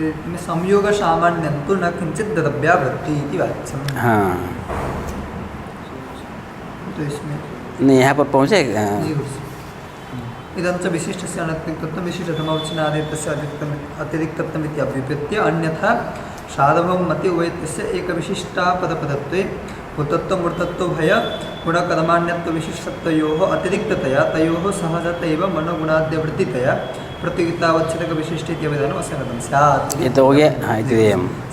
संयोग सामान्यं तु न किंचित द्रव्यावृत्ति इति वाच्यम्। हाँ, तो इसमें नहीं यहाँ पर पहुँचे। इदं च विशिष्टस्य अनतिरिक्तत्वं विशिष्टधर्मवचनादेतस्य अतिरिक्तत्वम् इति अभिप्रेत्य अन्यथा सार्वभौममति उभयस्य एकविशिष्टापदपदत्वे भूतत्वमूर्तत्वभय गुणकर्माण्यत्वविशिष्टत्वयोः अतिरिक्ततया तयोः सहजतैव मनोगुणाद्यवृत्तितया प्रतियोगितावच्छेदकविशिष्टे इति अभिधानम् असंगतं स्यात्। ये तो हो गया। हाँ, इति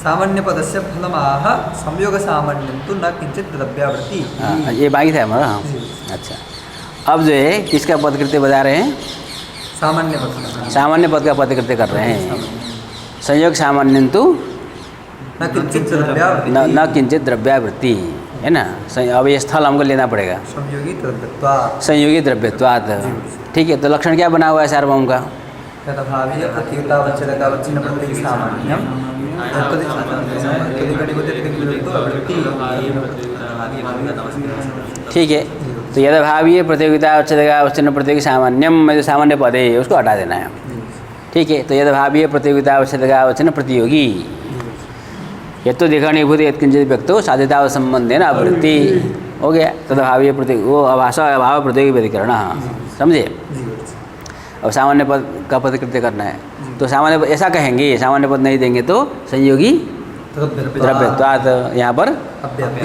सामान्यपदस्य फलमाह संयोगसामान्यं तु न किंचित द्रव्यावृत्ति। हाँ, ये बाकी था हमारा। हाँ, अच्छा, अब जो है किसका पदकृत्य बता रहे हैं? सामान्य पद। सामान्य पद का पदकृत्य कर रहे हैं। संयोग सामान्यं तु न किंचित द्रव्यावृत्ति, न किंचित द्रव्यावृत्ति, है ना। अब ये स्थल हमको लेना पड़ेगा। संयोगी द्रव्यत्वात्। संयोगी द्रव्यत्वात्, ठीक है। तो लक्षण क्या बना हुआ है सार्वभौम का? तदभावी प्रतियोगितावच्छेदकावच्छिन्न प्रत्यय सामान्यम ठीक है। तो यदभावीय प्रतियोगिता अवच्छेदकावच्छिन्न प्रत्यय सामान्यम में जो सामान्य पद है उसको हटा देना है, ठीक है। तो यदभावीय प्रतियोगिता अवच्छेदकावच्छिन्न प्रतियोगी यत्तो दिखाणीभूत यत्किंचित व्यक्तो साध्यता संबंधेन आवृत्ति हो गया। तदभावीय प्रतियोगी वो अभाषा अभाव प्रतियोगी व्यधिकरण, समझे। अब सामान्य पद का पदकृत्य करना है तो सामान्य पद ऐसा कहेंगे, सामान्य पद नहीं देंगे तो संयोगी द्रव्यत्वात् यहाँ पर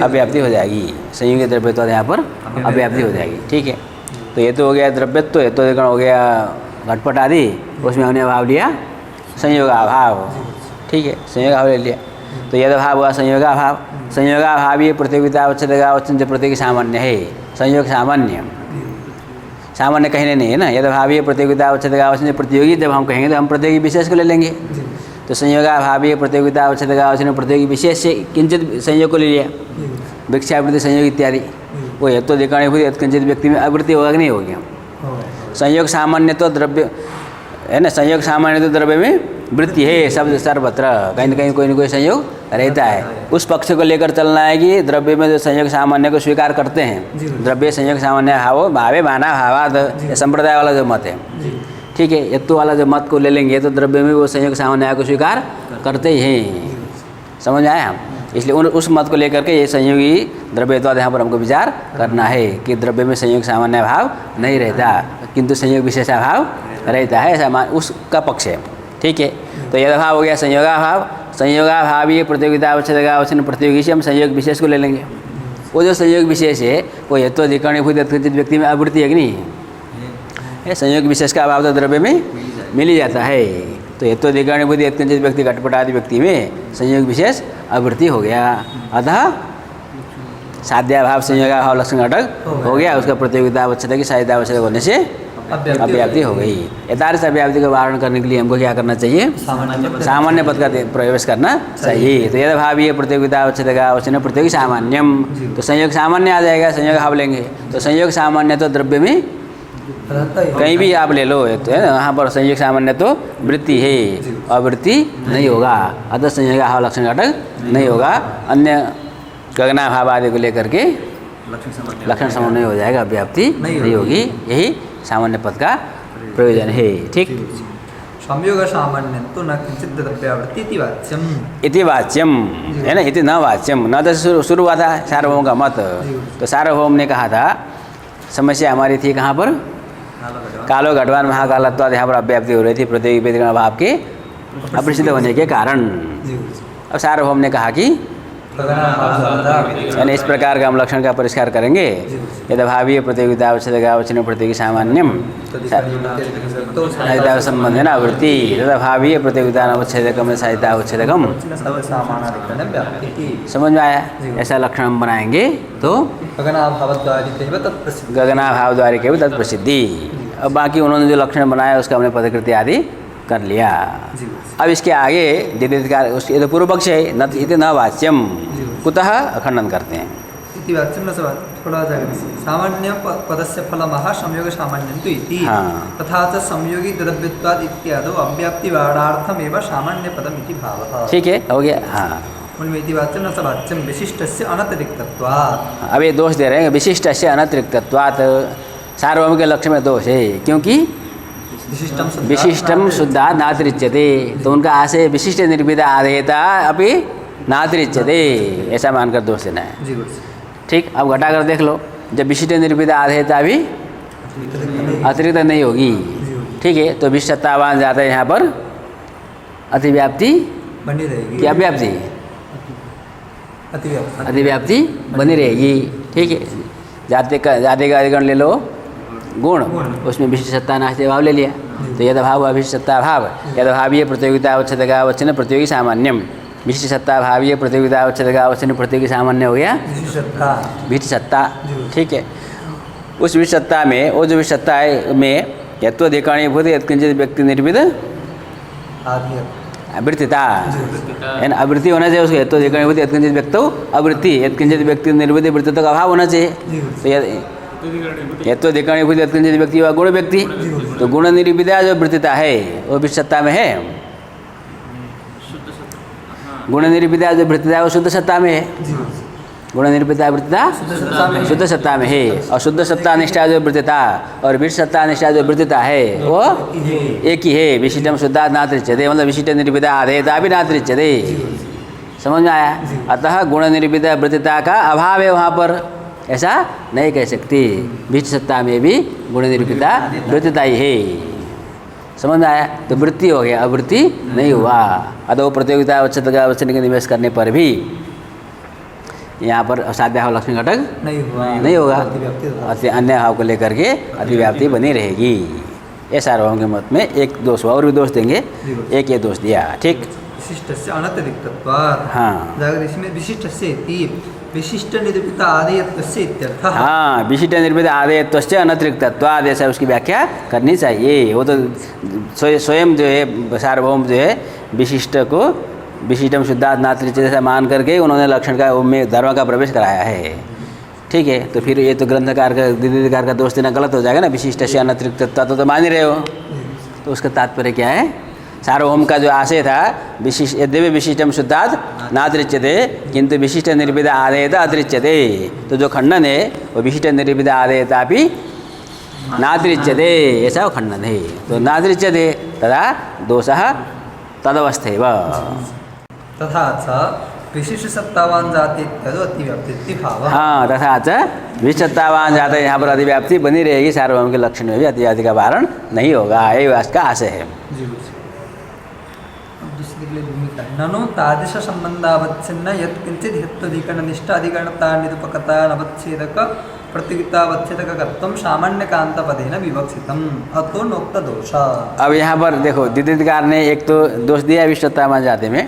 अव्याप्ति हो जाएगी। संयोगी द्रव्यत्वात् यहाँ पर अव्याप्ति हो जाएगी, ठीक है। तो ये तो हो गया द्रव्यत्व, ये तो हो गया घटपट आदि, उसमें हमने अभाव लिया संयोगाभाव, ठीक है। संयोगाभाव ले लिया तो यद अभाव हुआ संयोगाभाव। संयोगाभावी प्रतियोगिता अवच्छेदकावच्छिन्न जो प्रतियोगी सामान्य है, संयोग सामान्य सामान्य कहने नहीं है ना। यदभावीय प्रतियोगिता अवच्छेदकावच्छिन्न प्रतियोगी जब हम कहेंगे तो हम प्रतियोगी विशेष को ले लेंगे। तो संयोगाभावीय प्रतियोगिता अवच्छेदकावच्छिन्न प्रतियोगी विशेष से किंचित संयोग को ले लिया, भिक्षावृत्ति संयोग इत्यादि। वो यद तो दिखाणीभूत यत्किंचित व्यक्ति में आवृत्ति होगा कि नहीं होगी। संयोग सामान्य तो द्रव्य है ना, संयोग सामान्य तो द्रव्य में वृत्ति है सब सर्वत्र, कहीं न कहीं कोई न कोई संयोग रहता है। उस पक्ष को लेकर चलना है कि द्रव्य में जो संयोग सामान्य को स्वीकार करते हैं, द्रव्य संयोग सामान्य भाव भावे माना भावाद, संप्रदाय वाला जो मत है, ठीक है। यत्तु वाला जो मत को ले लेंगे तो द्रव्य में वो संयोग सामान्य को स्वीकार करते ही हैं, समझ आए हम। इसलिए उस मत को लेकर के ये संयोगी द्रव्यत्वाद यहाँ पर हमको विचार करना है कि द्रव्य में संयोग सामान्य भाव नहीं रहता किंतु संयोग विशेषाभाव रहता है, ऐसा उसका पक्ष है, ठीक है। तो यदभाव हो गया संयोगाभाव। संयोगाभावीय प्रतियोगिता अवच्छेदकावच्छिन्न प्रतियोगी से हम संयोग विशेष को ले लेंगे। वो जो संयोग विशेष है वो यत्तो दिखाणीभूत यत्किंचित व्यक्ति में आवृत्ति है कि नहीं है। संयोग विशेष का अभाव तो द्रव्य में मिल ही जाता है। तो यत्तो दिखाणीभूत यत्किंचित व्यक्ति घटपट आदि व्यक्ति में संयोग विशेष आवृत्ति हो गया। अतः साध्याभाव संयोगाभाव लक्षण घटक हो गया, उसका प्रतियोगिता अवच्छेद की साध्यता अवच्छेद होने से अव्याप्ति हो गई। यथार्थ अव्याप्ति का वारण करने के लिए हमको क्या करना चाहिए? सामान्य पद का प्रवेश करना चाहिए। तो यदभावीय प्रतियोगिता अवच्छेदकावच्छिन्न प्रतियोगी सामान्यम, तो संयोग सामान्य आ जाएगा, संयोग भाव लेंगे तो संयोग सामान्य तो द्रव्य में कहीं भी आप ले लो तो है ना, वहाँ पर संयोग सामान्य तो वृत्ति है, अवृत्ति नहीं होगा। अतः संयोगाभाव लक्षण घटक नहीं होगा। अन्य गगनाभाव आदि को लेकर के लक्षण समन्वय हो जाएगा, अव्याप्ति नहीं होगी। यही सामान्य पद का प्रयोजन है, ठीक। संयोग सामान्य तो न किंचित द्रव्यावृत्ति इति वाच्यम, इति वाच्यम है ना, इति न वाच्यम। न तो शुरू हुआ था सार्वभौम का मत, तो सार्वभौम ने कहा था समस्या हमारी थी कहाँ पर? कालो घटवान महाकालत्वाद, यहाँ पर अव्याप्ति हो रही थी प्रतियोगी व्यतिकरण भाव के अप्रसिद्ध होने के कारण। अब सार्वभौम ने कहा कि यानी इस प्रकार का हम लक्षण का परिष्कार करेंगे। यदभावीय प्रतियोगिता अवच्छेदकावच्छिन्न प्रतियोगी सामान्यम साध्यता संबंधेन आवृत्ति, यदभावीय प्रतियोगिता अवच्छेदकम साध्यता अवच्छेदकम। समझ में आया? ऐसा लक्षण हम बनाएंगे तो गगनाभाव द्वारा केवल तत्प्रसिद्धि। अब बाकी उन्होंने जो लक्षण बनाया उसका हमने पदकृति आदि कर लिया। अब इसके आगे ये तो पूर्व पक्ष है, न इति न वाच्यम, कुतः खंडन करते हैं। इति वाच्यम न थोड़ा सामान्य पदस्य फलमः संयोग सामान्यं तु इति, तथा च संयोगी द्रव्यत्वात् इत्यादौ अव्याप्ति वारणार्थमेव सामान्य पदम इति भावः। ठीक है, हो गया। हाँ, इति वाच्यम न वाच्यम विशिष्टस्य अनतिरिक्तत्वात्। अब ये दोष दे रहे हैं विशिष्टस्य अनतिरिक्तत्वात्। सार्वभौम के लक्ष्य में दोष है, क्योंकि विशिष्टम शुद्धा नातिरिच्यते, तो उनका आशय विशिष्ट निर्भिद आधेयता अभी नातिरिच्यते, ऐसा मानकर दोष देना है। जी गुरु। ठीक, अब घटाकर देख लो, जब विशिष्ट निर्भिद आधेयता भी अतिरिक्त नहीं होगी, ठीक है, तो विशिष्टतावान जाता है यहाँ पर अतिव्याप्ति बनी रहेगी की अव्याप्ति, अतिव्याप्ति बनी रहेगी। ठीक है, जाते का अधिकरण ले लो गुण, उसमें विशिष्ट सत्ता नास्ति भाव ले लिया, तो यद भाव अभिष्ट सत्ता भाव, यद भावीय प्रतियोगिता अवच्छेद का अवच्छिन्न प्रतियोगी सामान्यम, विशिष्ट सत्ता भावीय प्रतियोगिता अवच्छेद का अवच्छिन्न प्रतियोगी सामान्य हो गया विशिष्ट सत्ता। ठीक है, उस विशिष्ट सत्ता में वो जो विशिष्ट सत्ता है में यत्वधिकारणीभूत यत्किंचित व्यक्ति निर्विद आवृत्तिता, यानी आवृत्ति होना चाहिए उसको, यत्वधिकारणीभूत यत्किंचित व्यक्तो आवृत्ति, यत्किंचित व्यक्ति निर्विद वृत्तित्व का अभाव होना चाहिए। तो यत्वधिकारणीभूत यत्किंचित व्यक्ति व गुण व्यक्ति, तो गुण निर्विदा जो वृत्तिता है वो विशिष्ट सत्ता में है, गुण निर्विदा जो वृत्तिता है वो शुद्ध सत्ता में है, गुण निर्भिता वृत्तिता शुद्ध सत्ता में है, और शुद्ध सत्ता निष्ठा जो वृत्तिता और विशिष्ट सत्ता निष्ठा जो वृत्तिता है वो एक ही है। विशिष्टम शुद्धा नातिरिच्यते, मतलब विशिष्ट निर्भिता आधेयता भी नातिरिच्यते, समझ में आया। अतः गुण निर्भिता वृत्तिता का अभाव है वहाँ पर, ऐसा नहीं कह सकते, विशिष्ट सत्ता में भी गुण निर्भिता वृत्तिता ही है, समझ में आया। तो वृत्ति हो गया, अवृत्ति नहीं हुआ। अतः प्रतियोगिता अवच्छेद का अवच्छिन्न के निवेश करने पर भी यहाँ पर असाध्याभाव लक्ष्मी घटक नहीं होगा, अन्य भाव को लेकर के अतिव्याप्ति बनी रहेगी। ये सार्वभौम के मत में एक दोष हुआ, और भी दोष देंगे, एक ये दोष दिया। ठीक, विशिष्टस्य अनतिरिक्तत्वात्, हाँ, इसमें विशिष्टस्य इति विशिष्ट निरूपित आदेयत्वस्य इत्यर्थः। हाँ, विशिष्ट निरूपित आदेयत्वस्य अनतिरिक्तत्वात्, ऐसा उसकी व्याख्या करनी चाहिए। वो तो स्वयं जो है सार्वभौम जो है विशिष्ट को विशिष्टम शुद्धात् नातिरिच्यते जैसा मान करके उन्होंने लक्षण का में धर्म का प्रवेश कराया है। ठीक है, तो फिर ये तो ग्रंथकार का द्वितीयकार का दोष देना गलत हो जाएगा ना। विशिष्ट से अनतिरिक्तत्व तो मान ही रहे हो, तो उसका तात्पर्य क्या है? सार्वभौम का जो आशय था विशिष्ट यद्यपि विशिष्टम शुद्धात् नातिरिच्यते किंतु विशिष्ट निर्विदा आदेयता अतिरिच्यते, तो जो खंडन है वो विशिष्ट निर्विदा आदेयता भी नातिरिच्यते, ऐसा वो खंडन है। तो नातिरिच्यते तदा दोषः तदवस्थैव। तथा च विशिष्ट सत्तावान जाति इत्यादि अतिव्याप्ति भाव। हाँ, तथा च विशिष्ट सत्तावान जाति, यहाँ पर अतिव्याप्ति बनी रहेगी, सार्वभौम के लक्षण में भी अतिव्याप्ति का वारण नहीं होगा, यही वास्तव का आशय है। ननु तादृश संबंधावच्छिन्न यत्किंचित् हेत्वधिकरणनिष्ठ अधिकरणता निरूपकता नवच्छेदक प्रतियोगितावच्छेदकत्वं सामान्यकांतपदेन विवक्षितम् अतो नोक्त दोष। अब यहाँ पर देखो द्वितीयकार ने एक तो दोष दिया विशिष्टतावान जाति में,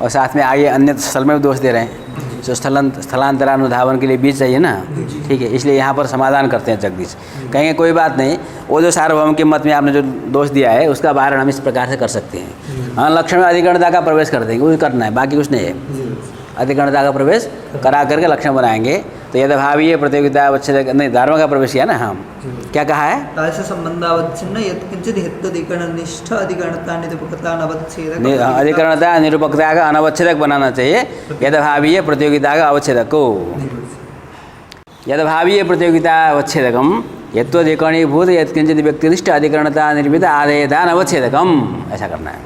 और साथ में आगे अन्य स्थल में भी दोष दे रहे हैं। जो स्थलांतरानुधावन के लिए बीज चाहिए ना, ठीक है, इसलिए यहाँ पर समाधान करते हैं जगदीश। कहेंगे कोई बात नहीं, वो जो सार्वभौम के मत में आपने जो दोष दिया है उसका वारण हम इस प्रकार से कर सकते हैं। हाँ, लक्षण में अधिकरणता का प्रवेश कर देंगे, वो करना है, बाकी कुछ नहीं है। अधिकरणता का प्रवेश करा करके लक्षण बनाएंगे। तो यदि भावीय प्रतियोगिता अवच्छेद नहीं, धर्म का प्रवेश किया ना, हम क्या कहा है? तादृश संबंधावच्छिन्न यत्किंचित् हेत्वधिकरणनिष्ठ अधिकरणता निरूपकता अनवच्छेदक, अधिकरणता निरूपकता का अनवच्छेदक बनाना चाहिए यदि भावीय प्रतियोगिता का अवच्छेदक को। यदि भावीय प्रतियोगिता अवच्छेदकम यत्वधिकरणीभूत यत्किंचित् व्यक्तिनिष्ठ अधिकरणता निर्मित आदेयता अनवच्छेदकम, ऐसा करना है।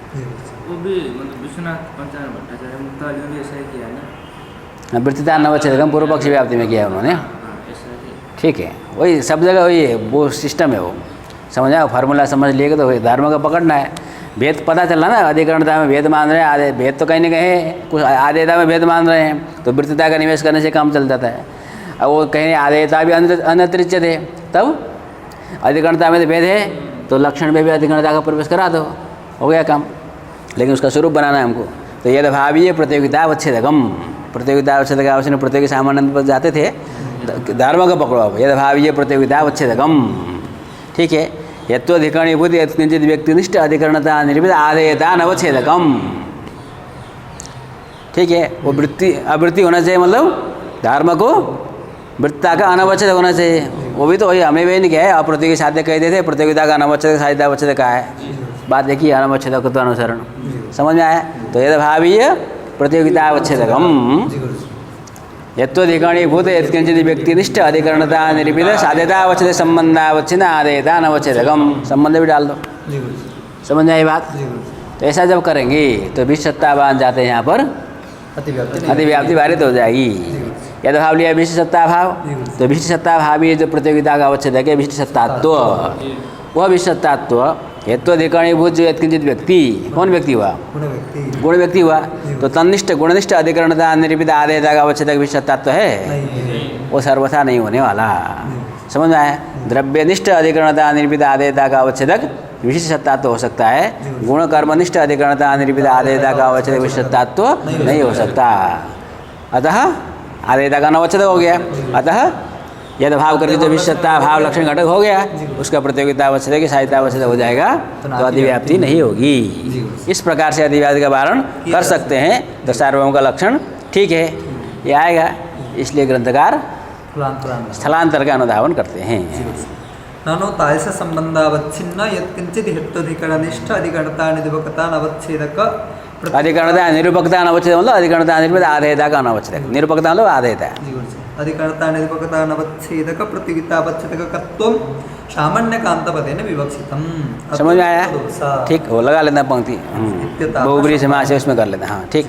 वो भी मतलब विश्वनाथ पंचानन भट्टाचार्य मुक्तावली में भी ऐसा ही किया ना, वृत्तिता नवच्छेदकम पूर्व पक्षी व्याप्ति में किया उन्होंने। ठीक है, वही सब जगह वही है, वो सिस्टम है, वो समझा, फार्मूला समझ लिएगा तो वही धर्म का पकड़ना है। भेद पता चला ना, अधिकरणता में भेद मान रहे हैं, आधे भेद तो कहीं ना कहीं कुछ आधेयता में भेद मान रहे हैं, तो वृत्तिता का निवेश करने से काम चल जाता है। अब वो कहीं आधेयता भी अनतिरिच्यत है, तब अधिकरणता में तो भेद है तो लक्षण में भी अधिकरणता का प्रवेश करा दो, हो गया काम। लेकिन उसका स्वरूप बनाना है हमको। तो यदि भावीय प्रतियोगिता अवच्छेदकम, प्रतियोगिता अवच्छेद का अवश्य प्रतियोगी सामान्य पर जाते थे, धर्म का पकड़ो अब। यदि भावीय प्रतियोगिता अवच्छेदकम, ठीक है, यत्वधिकरणीभूत यत्किंचित् व्यक्तिनिष्ठ अधिकरणता निर्मित आदेयता अनवच्छेदकम, ठीक है। वो वृत्ति अवृत्ति होना चाहिए, मतलब धर्म को वृत्ता का अनवच्छेद होना चाहिए। वो भी तो वही हमें भी नहीं कहा है, अप्रतियोगी साध्य कहते थे, प्रतियोगिता का अनवच्छेद साध्य अवच्छेद का है। बात देखिए, अनवच्छेद तो अनुसरण समझ में आया। तो यदि भावीय प्रतियोगिता अवच्छेदकम यत्वधिकरणीभूत यत्किंचित् व्यक्तिनिष्ठ अधिकरणता निर्मित साध्यता अवच्छेद संबंधावच्छिन्न आदेयता अनवच्छेदकम, संबंध भी डाल दो। जी गुरुजी। समझ में आई बात? जी गुरुजी। तो ऐसा जब करेंगे तो विशिष्ट सत्ता बांध जाते हैं यहाँ पर अतिव्याप्ति बाधित हो जाएगी। यद भाव लिया विशिष्ट सत्ता भाव, तो विशिष्ट सत्ता भाव ये जो प्रतियोगिता का अवच्छेद है विशिष्ट सत्तात्व, वह विशिष्ट सत्तात्व हेत्वाधिकरणीभूत जो यत्किंचित व्यक्ति, कौन व्यक्ति हुआ? गुण व्यक्ति हुआ। तो तन्निष्ठ गुणनिष्ठ अधिकरणता निरूपित आदेयता का अवच्छेद विशिष्ट सत्तात्व है, वो सर्वथा नहीं होने वाला। समझ में आया? द्रव्यनिष्ठ अधिकरणता निरूपित आदेयता का अवच्छेदक विशिष्ट सत्तात्व हो सकता है, गुण कर्मनिष्ठ अधिकरणता निरूपित आदेयता का अवच्छेदक विशिष्ट सत्तात्व नहीं हो सकता। अतः आदेयता का अनवच्छेदक हो गया। अतः यद भाव करके जो विशिष्ट सत्ता भाव लक्षण घटक हो गया, उसका प्रतियोगिता अवच्छेदक की साहित्य अवच्छेदक हो जाएगा, तो अतिव्याप्ति नहीं होगी। इस प्रकार से अतिव्याप्ति का वारण कर सकते हैं। तो सार्वभौम का लक्षण ठीक है, ये आएगा। इसलिए ग्रंथकार स्थलांतर का अनुधावन करते हैं। ननु तादृश संबंधावच्छिन्न यत्किंचित् हेत्वाधिकरणनिष्ठ अधिकरणता निरूपकता अनवच्छेदक अधिकरणता निरूपकता अनवच्छेदक मतलब अधिकरणता निरूपित आदेयता का अनवच्छेदक। निरूपकता मतलब आदेयता। अधिकरणता निरूपकता अनवच्छेदक प्रतियोगितावच्छेदकत्वं सामान्य कांतपदेन विवक्षितम्। समझ में आया? ठीक हो, लगा लेना पंक्ति बहुब्रीहि समास है उसमें कर लेना। हाँ ठीक।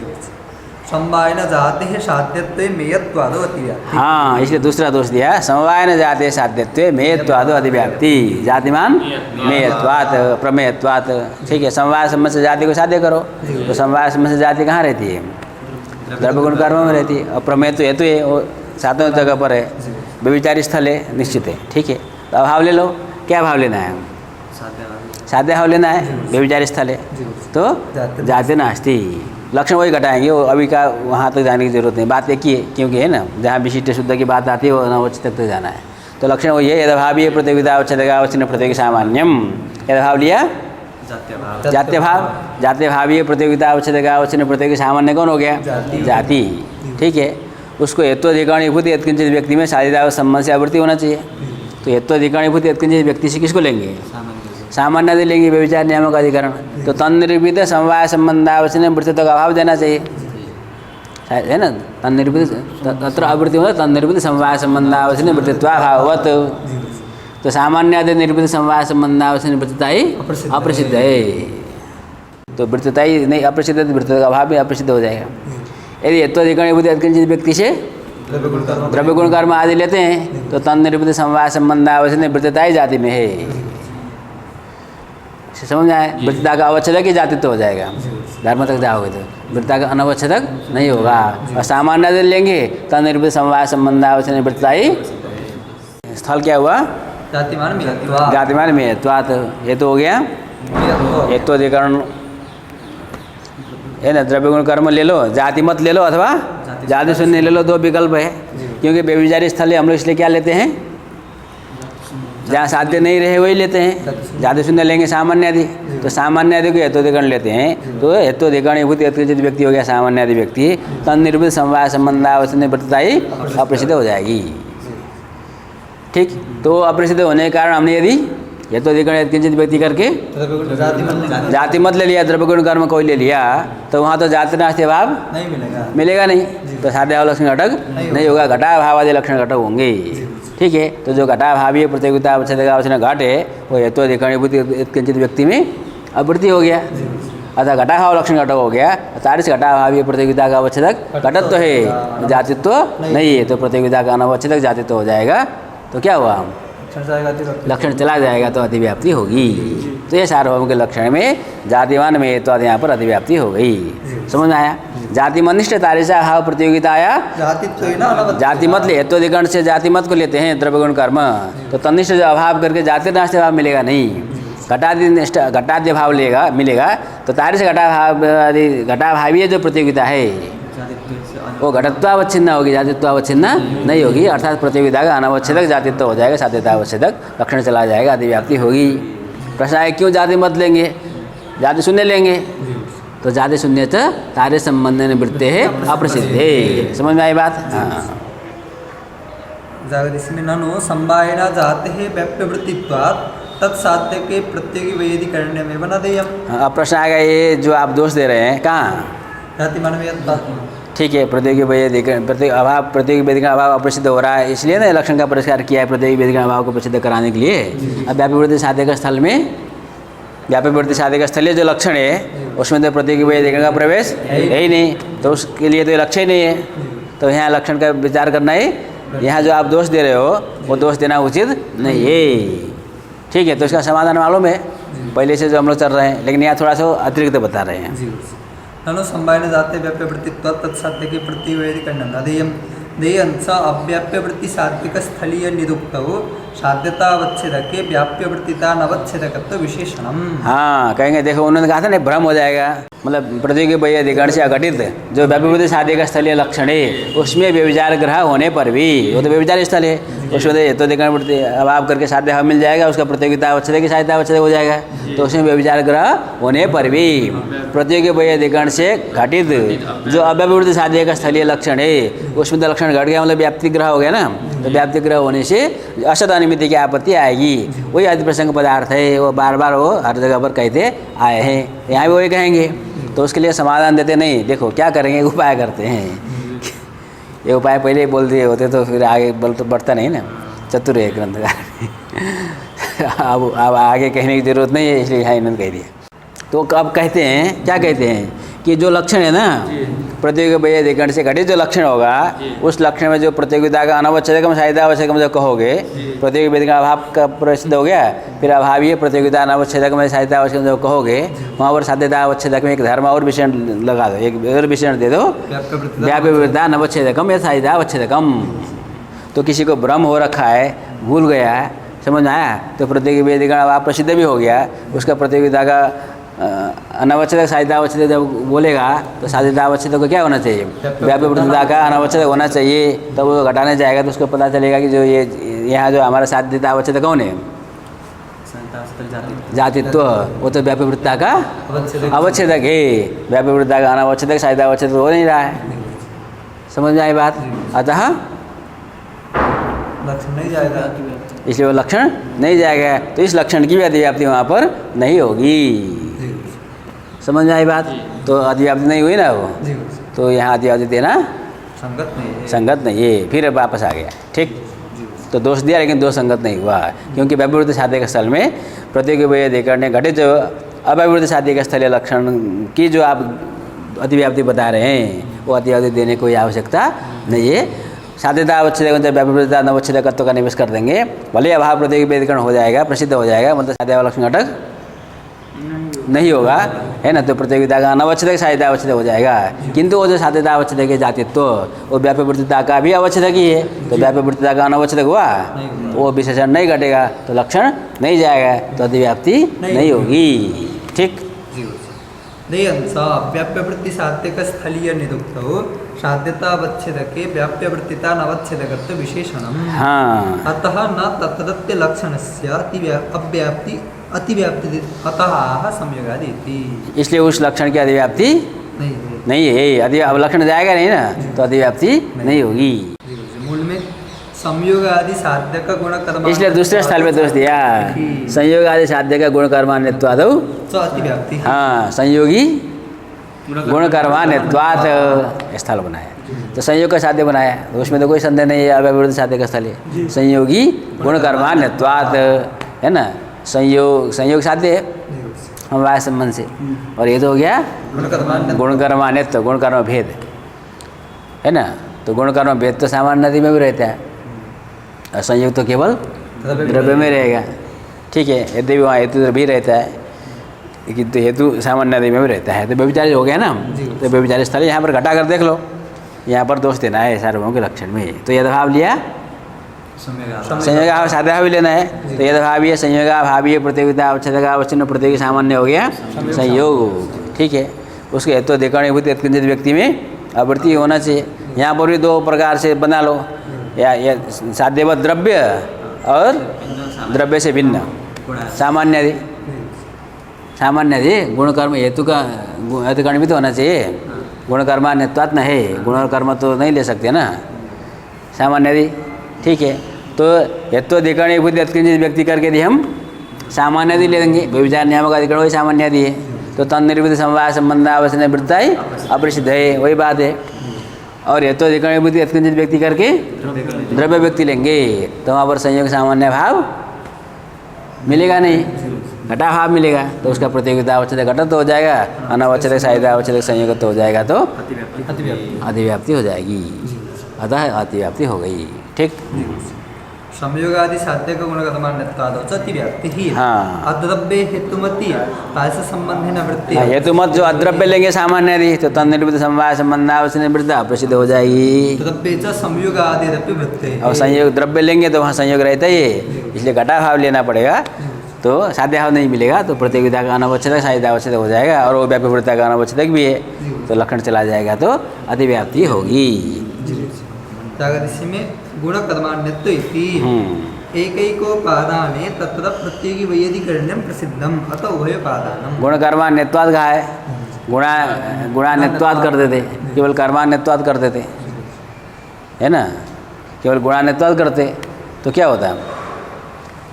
समवायन जाते साध्यत्वे मेयत्वादो अतिव्याप्ति। हाँ, इसलिए दूसरा दोष दिया, समवायन जाते साध्यत्वे मेयत्वादो अतिव्याप्ति। जातिमान मेयत्वात् प्रमेयत्वात्। ठीक है, समवाय संबंध से जाति को साध्य करो, तो समवाय संबंध से जाति कहाँ रहती है? द्रव्य गुण कर्म में रहती है। और प्रमेय तो हेतु है, वो सातों जगह पर है। व्यभिचारी स्थल है, निश्चित है। ठीक है, तो भाव ले लो। क्या भाव लेना है? साध्य भाव लेना है। व्यभिचारी स्थल है तो जाति नास्ति। लक्षण वही घटाएंगे, वो अभी का वहाँ तक जाने की जरूरत नहीं। बात एक ही है, क्योंकि है ना, जहाँ विशिष्ट शुद्ध की बात आती है वो अनवच्छेद तक जाना है। तो लक्षण वही है, यदभावीय प्रतियोगिता अवच्छेदका अवच्छिन्न प्रतियोगी सामान्यम। यदभाव लिया जात्य भाव, जात्य भावीय प्रतियोगिता अवच्छेदका अवच्छिन्न प्रतियोगी सामान्य कौन हो गया? जाति। ठीक है, उसको हेत्वाधिकरणीभूत यत्किंचित व्यक्ति में साधिता संबंध से आवृत्ति होना चाहिए। तो हेत्वाधिकरणीभूत यत्किंचित व्यक्ति से किसको लेंगे? सामान्य दे लेंगे, व्यभिचार नियामक अधिकरण। तो तन्निरूपित समवाय संबंधावच्छिन्न वृत्तित्व का अभाव देना चाहिए, है ना। तन्निरूपित तत्र आवृत्ति मतलब तन्निरूपित समवाय संबंधावच्छिन्न वृत्तित्वाभाववत्। तो सामान्य निरूपित समवाय संबंधावच्छिन्न वृत्तिता ही अप्रसिद्ध है। तो वृत्तिता ही नहीं अप्रसिद्ध, वृत्तित्व का अभाव भी अप्रसिद्ध हो जाएगा। यदि हेत्वाधिकरणीभूत यत्किंचित व्यक्ति से द्रव्य गुण कर्म आदि लेते हैं, तो तन्निरूपित समवाय संबंधावच्छिन्न वृत्तिता ही जाति में है। समझ में आए? वृत्तिता का अवच्छेदक ही जातित्व हो जाएगा। धर्म तक जाओगे तो वृत्तिता का अनवच्छेदक नहीं होगा। और सामान्य दे लेंगे तन्निरूपित समवाय संबंधावच्छिन्न वृत्तिता ही स्थल क्या हुआ? जातिमान मेयत्वात्। ये तो हो गया हेत्वाधिकरण है ना। द्रव्य गुण कर्म ले लो, जाति मत ले लो, अथवा जाति शून्य ले लो, दो विकल्प है। क्योंकि व्यभिचारी स्थल है, हम लोग इसलिए क्या लेते हैं? जहाँ साध्य नहीं रहे वही लेते हैं। जाति शून्य लेंगे सामान्य आदि, तो सामान्य आदि को हेत्वाधिकरण लेते हैं। तो हेत्वाधिकरणीभूत यत्किंचित व्यक्ति हो गया सामान्य आदि व्यक्ति, तन्निरूपित समवाय संबंधावच्छिन्न वृत्तिता ही अप्रसिद्ध हो जाएगी। ठीक, तो अप्रसिद्ध होने के कारण हमने यदि हेत्वाधिकरण यत्किंचित व्यक्ति करके जाति मत ले लिया, द्रव्य गुण कर्म कोई ले लिया, तो वहाँ तो जाति नास्ति भाव मिलेगा नहीं। तो साध्य लक्षण घटक नहीं होगा, घटा भाव आदि लक्षण घटक होंगे। ठीक है, तो जो घटा भावीय प्रतियोगिता अवच्छेदक अवच्छिन्न घट है वो हेत्वाधिकरणीभूत यत्किंचित व्यक्ति में आवृत्ति हो गया, अतः घटा भाव लक्षण घटक हो गया। तारिश घटा भावीय प्रतियोगिता का अवच्छेदक घटत्व है, जातित्व नहीं है। तो प्रतियोगिता का अनवच्छेदक जातित्व हो जाएगा। तो क्या हुआ? लक्षण चला जाएगा, तो अतिव्याप्ति होगी। तो ये सार्वभौम के लक्षण में जातिमान में तो यहाँ पर अतिव्याप्ति हो गई। समझ में आया? जाति मनिष्ठ तारिशा भाव प्रतियोगिता आया, जाति मत ले, हेत्वाधिकरण से जाति मत को लेते हैं द्रव्य गुण कर्म, तो तनिष्ठ जो अभाव करके जाति नाश भाव मिलेगा नहीं, घटाद्य भाव लेगा मिलेगा। तो तारिश घटा भावीय जो प्रतियोगिता है वो घटत्वावच्छिन्न होगी, जातित्वावच्छिन्न नहीं होगी। अर्थात प्रतियोगिता का अनवच्छेदक जातित्व हो जाएगा, साध्यतावच्छेदक लक्षण चला जाएगा, अतिव्याप्ति होगी। प्रश्न है क्यों जाति मत लेंगे, जाति शून्य लेंगे? तो जाति शून्य तारे संबंध निवृत्ते है अप्रसिद्ध है। समझ में आई बात? हाँ, इसमें ननु संवायन जाते है व्याप्यवृत्तित्वात् तत्साध्य के प्रतियोगी वैदिकरण्य में बना देयम। अब प्रश्न आएगा ये जो आप दोष दे रहे हैं कहाँ? ठीक है, प्रतियोगी वैदिकरण अभाव, प्रतियोगी वैदिकरण अभाव अप्रसिद्ध हो रहा है, इसलिए ना लक्षण का परिष्कार किया है प्रतियोगी वैदिकरण अभाव को प्रसिद्ध कराने के लिए। अब व्यापी वृत्ति साध्य का स्थल में व्यापक वृत्ति साधक स्थलीय जो लक्षण है उसमें तो प्रतियोगी वही देखने का प्रवेश है ही नहीं, तो उसके लिए तो ये लक्ष्य ही नहीं है। तो यहाँ लक्षण का विचार करना है, यहाँ जो आप दोष दे रहे हो वो दोष देना उचित नहीं है। ठीक है, तो इसका समाधान मालूम है पहले से जो हम लोग चल रहे हैं, लेकिन यहाँ थोड़ा सा अतिरिक्त बता रहे हैं। ननु संभावने जाते व्याप्य वृत्तित्व तत्साध्य की प्रतिवेदी खंडन अधेयम देयं स अव्याप्य वृत्ति सात्विक स्थलीय निरुक्तौ साध्यतावच्छेदके व्याप्य वृत्तिता नवच्छेदकत्व विशेषणम। हाँ कहेंगे, देखो उन्होंने कहा था ना भ्रम हो जाएगा, मतलब प्रतियोगी वही अधिकरण से अघटित जो व्याप्य वृत्ति साध्य का स्थलीय लक्षण है उसमें व्यभिचार ग्रह होने पर भी, वो तो व्यभिचार स्थल है, उसमें तो अधिकरण वृत्ति अभाव करके साध्य हवा मिल जाएगा, उसका प्रतियोगिता अवच्छेद की साध्यता अवच्छेद हो जाएगा, तो उसमें व्यभिचार ग्रह होने पर भी प्रतियोगी वही अधिकरण से घटित जो अव्याप्य वृत्ति साध्य का स्थलीय लक्षण है उसमें तो लक्षण घट गया, मतलब व्याप्ति ग्रह हो गया ना, तो व्याप्ति ग्रह होने से असत अनिमित्ति की आपत्ति आएगी। वही आदि प्रसंग पदार्थ है, वो बार बार वो हर जगह पर कहते आए हैं, यहाँ भी वही कहेंगे। तो उसके लिए समाधान देते नहीं, देखो क्या करेंगे, उपाय करते हैं। ये उपाय पहले ही बोल दिए होते तो फिर आगे बल तो बढ़ता नहीं ना, चतुर है ग्रंथकार। अब आगे कहने की जरूरत नहीं है, इसलिए यहाँ इन्होंने कह दिया। तो अब कहते हैं, क्या कहते हैं कि जो लक्षण है ना प्रतियोगी वही अधिकरण से घटित जो लक्षण होगा उस लक्षण में जो प्रतियोगिता का अनवच्छेदकम साध्यता अवच्छेदकम जो कहोगे, प्रतियोगी वही अधिकरण अभाव का प्रसिद्ध हो गया, फिर अभावीय प्रतियोगिता अनवच्छेदकम साध्यता अवच्छेदकम जो कहोगे वहाँ पर साध्यता अवच्छेदक में एक धर्म और विषय लगा दो, एक और विषय दे दो, व्याप्य वृत्ति अनवच्छेदकम या साध्यता अवच्छेदकम। तो किसी को भ्रम हो रखा है, भूल गया है, समझ में आया, तो प्रतियोगी वही अधिकरण अभाव प्रसिद्ध भी हो गया, उसका प्रतियोगिता का अनावच्छेदक साध्यता अवच्छेदक जब बोलेगा तो साध्यता अवच्छेदक को क्या होना चाहिए, व्याप्य वृत्तिता का अनावच्छेदक होना चाहिए, तब वो घटाने जाएगा तो उसको पता चलेगा कि जो ये यहाँ जो हमारा साध्यता अवच्छेदक कौन है, जातित्व, वो तो व्याप्य वृत्तिता का अवच्छेदक है, व्याप्य वृत्तिता का अनावच्छेदक साध्यता अवच्छेदक हो नहीं रहा है। समझ में आई बात? अतः लक्षण नहीं जाएगा, इसलिए वो लक्षण नहीं जाएगा, तो इस लक्षण की भी अधिव्याप्ति वहाँ पर नहीं होगी। समझ में आई बात? तो अधिव्याप्ति नहीं हुई ना वो, तो यहाँ अधिव्याप्ति देना संगत नहीं है, फिर वापस आ गया। ठीक, तो दोष दिया लेकिन दोष संगत नहीं हुआ, क्योंकि व्याप्य वृत्ति साध्य के स्थल में प्रतियोगी वही अधिकरण ने घटित जो अव्याप्य वृत्ति साध्य के स्थलीय लक्षण की जो आप अधिव्याप्ति बता रहे हैं वो अधिव्याप्ति देने की कोई आवश्यकता नहीं है। साध्यता अवच्छेदक जब व्याप्य वृत्ति अनवच्छेदकत्व का निवेश कर देंगे, भले अभाव प्रतियोगी अधिकरण हो जाएगा, प्रसिद्ध हो जाएगा, मतलब साध्य लक्षण घटक नहीं होगा, है ना, तो प्रतियोगिता का अनवच्छेदक साध्यता अवच्छेदक हो जाएगा। किंतु वो जो साध्यता अवच्छेदक है जातित्व वो व्याप्य वृत्तिता का भी अवच्छेदक ही है, तो व्याप्य वृत्तिता का अनवच्छेदक हुआ तो वो विशेषण नहीं घटेगा, तो लक्षण नहीं जाएगा, तो अधिव्याप्ति नहीं होगी। ठीक, देयं स व्याप्य वृत्ति साध्यक स्थलीय निरुक्तौ साध्यतावच्छेदके व्याप्य वृत्तिता नवच्छेदकत्व विशेषणम्। हाँ, अतः न तत्रत्य लक्षणस्य अव्याप्ति अतिव्याप्ति अतः आह संयोगादि इति। इसलिए उस लक्षण की अधिव्याप्ति नहीं है, अब लक्षण जाएगा नहीं ना, तो अधिव्याप्ति नहीं होगी। मूल में संयोग आदि साध्य का गुण कर्म, इसलिए दूसरे स्थल में दोष दिया, संयोग आदि साध्य का गुण कर्मान्यत्वादौ अतिव्याप्ति। हाँ, संयोगी गुण कर्मान्यत्वात् स्थल बनाया, तो संयोग का साध्य बनाया, तो उसमें तो कोई संदेह नहीं है, अव्याप्य वृत्ति साध्य का स्थल है, संयोगी गुण कर्मान्यत्वात्, है ना, संयोग साध्य है हमारे संबंध से, और ये तो हो गया गुण कर्मान्यत्व, गुण कर्म भेद, है ना, तो गुण कर्म भेद तो सामान्य नदी में भी रहता है, और संयोग तो केवल द्रव्य में रहेगा। ठीक है, यद्यपि वहाँ हेतु भी रहता है, लेकिन तो हेतु सामान्य नदी में भी रहता है, तो व्यभिचारी हो गया ना, तो व्यभिचारी स्थल यहाँ पर घटा कर देख लो, यहाँ पर दोष देना है सार्वभौम के लक्षण में, तो यदभाव लिया, संयोगाभाव साध्या भी लेना है, तो यदभावीय संयोगाभावीय प्रतियोगिता अवच्छेदका अवच्छिन्न प्रतियोगी सामान्य हो गया संयोग। ठीक है, उसके हेतु अधिकरणीभूत यत्किंचित व्यक्ति में आवृत्ति होना चाहिए। यहाँ पर भी दो प्रकार से बना लो, या साध्यवत द्रव्य और द्रव्य से भिन्न सामान्य गुणकर्म हेतु का अधिकरणीभूत होना चाहिए, गुणकर्मान्यत्वात् न है, गुण और कर्म तो नहीं ले सकते ना सामान्य। ठीक है, तो हेतु अधिकरणीभूत यत्किंचित व्यक्ति करके यदि हम सामान्य ले देंगे, व्यभिचार नियामक अधिकरण वही सामान्य है, तो तन्निर्वृत्ति समवाय संबंध आवश्यक वृत्ता ही अप्रसिद्ध है, वही बात है। और हेतु अधिकरणीभूत यत्किंचित व्यक्ति करके द्रव्य व्यक्ति लेंगे, तो वहाँ पर संयोग सामान्य भाव मिलेगा नहीं, घटाभाव मिलेगा तो उसका प्रतियोगिता अवच्छेद घटत हो जाएगा, अनवच्छेद साहित्य अवच्छेद संयोग हो जाएगा तो अतिव्याप्ति हो जाएगी, अतः अतिव्याप्ति हो गई। ठीक, संयोगादि साध्य का गुणगतमान्यत्वाद अतिव्याप्ति ही। हाँ। अद्रव्य हेतुमति कास्य संबंधेन वृत्ति। हेतु मत जो अद्रव्य लेंगे सामान्य यदि तो तन्निर्मित समवाय संबंधावश्य निवृत्ता प्रसिद्ध हो जाएगी। द्रव्य च संयोगादिरपि वृत्ते। और संयोग द्रव्य लेंगे तो वहाँ संयोग रहता ही है, इसलिए घटाभाव लेना पड़ेगा तो साध्याभाव नहीं मिलेगा, तो प्रतियोगिता का अनवच्छेदक साहित्य अवच्छेद हो जाएगा और वो व्यापकता का अनवच्छेदक भी है तो लक्षण चला जाएगा तो अतिव्याप्ति होगी। में गुणकर्माण्यत्व इति एकैकोपादाने तत्र प्रतियोगी वैयधिकरण्यं प्रसिद्धम अतः उभयोपादानम्। गुणकर्मान्यत्वाद कहा है, गुणान्यत्वाद कर देते, केवल कर्मान्यत्वाद कर देते है ना, केवल गुणान्यत्वाद करते तो क्या होता है,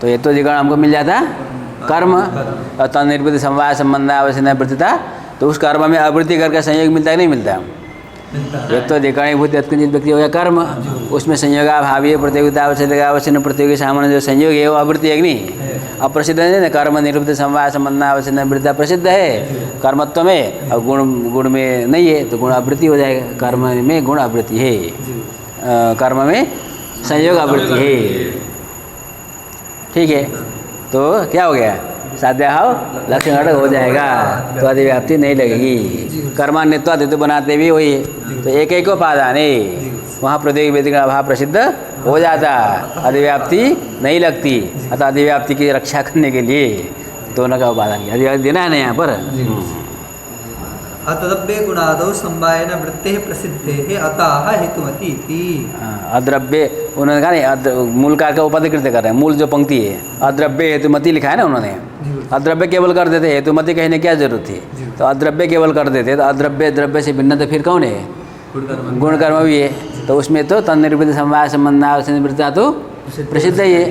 तो ये तो अधिकरण हमको मिल जाता कर्म और तन्निर्वृत्ति समवाय संबंध आवश्यक वृत्तिता, तो उस कर्म में आवृत्ति करके संयोग मिलता है नहीं मिलता। एक तो अधिकरणीभूत यत्किंचित व्यक्ति हो गया कर्म, उसमें संयोगाभावीय प्रतियोगिता आवश्यक प्रतियोगी सामान्य जो संयोग है वो आवृत्ति है कि नहीं, अप्रसिद्ध है ना, कर्म निरूपित समवाय संबंध आवश्यक वृत्तिता प्रसिद्ध है कर्मत्व में, और गुण में नहीं है तो गुण आवृत्ति हो जाएगा, कर्म में गुण आवृत्ति है, कर्म में संयोग आवृत्ति है। ठीक है, तो क्या हो गया, साध्याभाव लक्षण घटक हो जाएगा तो अधिव्याप्ति नहीं लगेगी। कर्मान्यत्वाद हेतु बनाते भी वही है, तो एक एक उपादान है वहाँ प्रतियोगी व्यतिरिक्त अभाव प्रसिद्ध हो जाता, अधिव्याप्ति नहीं लगती, अतः अधिव्याप्ति की रक्षा करने के लिए दोनों का उपादान अधिव्याप्ति देना है ना यहाँ पर। अतद्रव्ये गुणादौ समवायेन वृत्तेः प्रसिद्धेः अतः हेतुमति इति। अद्रव्य उन्होंने कहा नहीं, मूल का उपधिकृत कर रहे हैं, मूल जो पंक्ति है अद्रव्य हेतुमति लिखा है ना उन्होंने, अद्रव्य केवल कर देते, हेतुमति कहने क्या जरूरत थी, तो अद्रव्य केवल कर देते, तो अद्रव्य द्रव्य से भिन्न तो फिर कौन है, गुण कर्म भी है, तो उसमें तो तन्निर्वृत्ति समवाय संबंध आवश्यक वृत्तिता तो प्रसिद्ध ही है।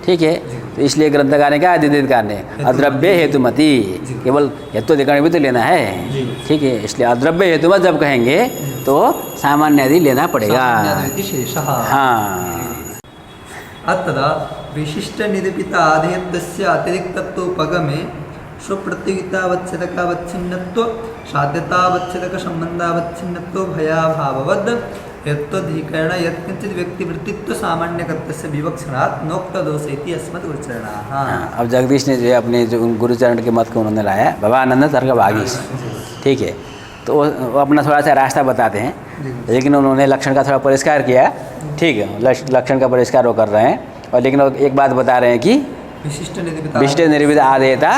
ठीक है, तो इसलिए ग्रंथकार ने क्या द्वितीयकार ने अद्रव्य हेतुमति, केवल हेतु अधिकरण भी तो लेना है। ठीक है, इसलिए अद्रव्य हेतुमत जब कहेंगे तो सामान्य आदि लेना पड़ेगा। हाँ, अतः विशिष्ट निरूपित आधेयस्य अतिरिक्तत्वोपगमे स्वप्रतियोगितावच्छेदकावच्छिन्नत्व साध्यतावच्छेदक संबंधावच्छिन्नत्व भयाभाववद् यत्त्वधिकरण यत्किंचित् व्यक्तिवृत्तित्व सामान्यकत्वस्य विवक्षणात् नोक्त दोष इति अस्मत् गुरुचरणाः। अब जगदीश ने जो है अपने जो गुरुचरण के मत को उन्होंने लाया भवानंद तर्क भागीश। ठीक है, तो वो अपना थोड़ा सा रास्ता बताते हैं, लेकिन उन्होंने लक्षण का थोड़ा परिष्कार किया। ठीक है, लक्षण का परिष्कार वो कर रहे हैं, और लेकिन एक बात बता रहे हैं कि विशिष्ट निरूपित आदेयता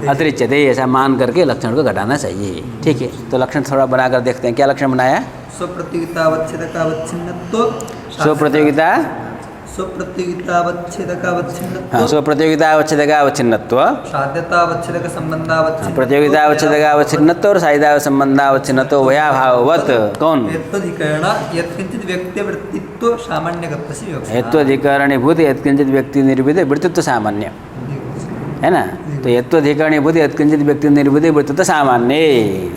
अतिरिच्यते, ऐसा मान करके लक्षण को घटाना चाहिए। ठीक है, तो लक्षण थोड़ा बनाकर देखते हैं, क्या लक्षण बनाया, स्वप्रतियोगितावच्छेदकावच्छिन्नत्व स्वप्रतियोगितावच्छेदकावच्छिन्नत्व साध्यतावच्छेदक संबंधावच्छिन्नत्व प्रतियोगितावच्छेदकावच्छिन्नत्व और साध्यतावच्छेदकावच्छिन्नत्व वयाभाववत् कौन हेत्वधिकरण यत्किंचित् व्यक्तिवृत्तित्व सामान्यकत्वस्य विवक्षणात्, हेत्वधिकरणीभूत यत्किंचित् व्यक्ति निरूपित वृत्तित्व सामान्य है ना, तो हेत्वधिकरणीभूत यत्किंचित् व्यक्ति निरूपित वृत्तित्व सामान्य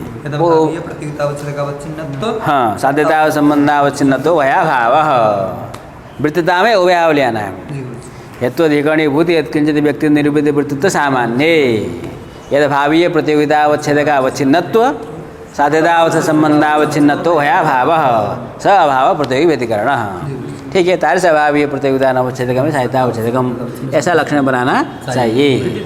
हाँ, साध्यता संबंधावच्छिन्नत्व वयाभावः वृत्तिता में उभयाव लेना है। हेत्वधिकरणीभूत यत्किंचित् व्यक्ति निरूपित वृत्तित्व सामान्य यद्भावीय प्रतियोगितावच्छेदकावच्छिन्नत्व साध्यतावच्छेद संबंधावच्छिन्नत्व भयाभावः स अभाव प्रतियोगी व्यतिकरणः। ठीक है, तार से अभावीय प्रतियोगिता अवच्छेदकम में साहित्यावच्छेदकम ऐसा लक्षण बनाना चाहिए।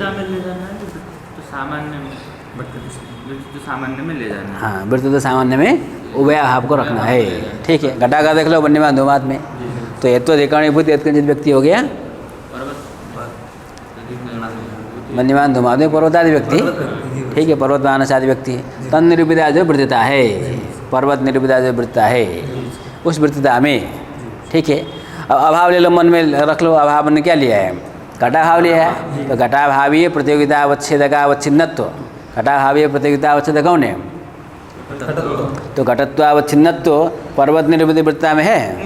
सामान्य में ले जाना, हाँ, वृत्तित्व सामान्य में उभयाभाव को रखना है। ठीक है, घटा का देख लो वन्यमान धुमात में, तो हेत्वधिकरणीभूत यत्किंचित् व्यक्ति हो गया, वन्यमान धुमात में पर्वतादि व्यक्ति। ठीक है, पर्वत मानसादि व्यक्ति तन निरूपिता जो वृत्तिता है, पर्वत निरूपिता जो वृत्तिता है उस वृत्तिता में। ठीक है, अब अभाव ले लो, मन में रख लो, अभाव ने क्या लिया है, घटाभाव लिया है, तो घटाभावीय प्रतियोगितावच्छेदकावच्छिन्नत्व, घटाभावीय प्रतियोगितावच्छेद कौन है, तो घटत्वावच्छिन्नत्व पर्वत निरूपित वृत्तिता में है,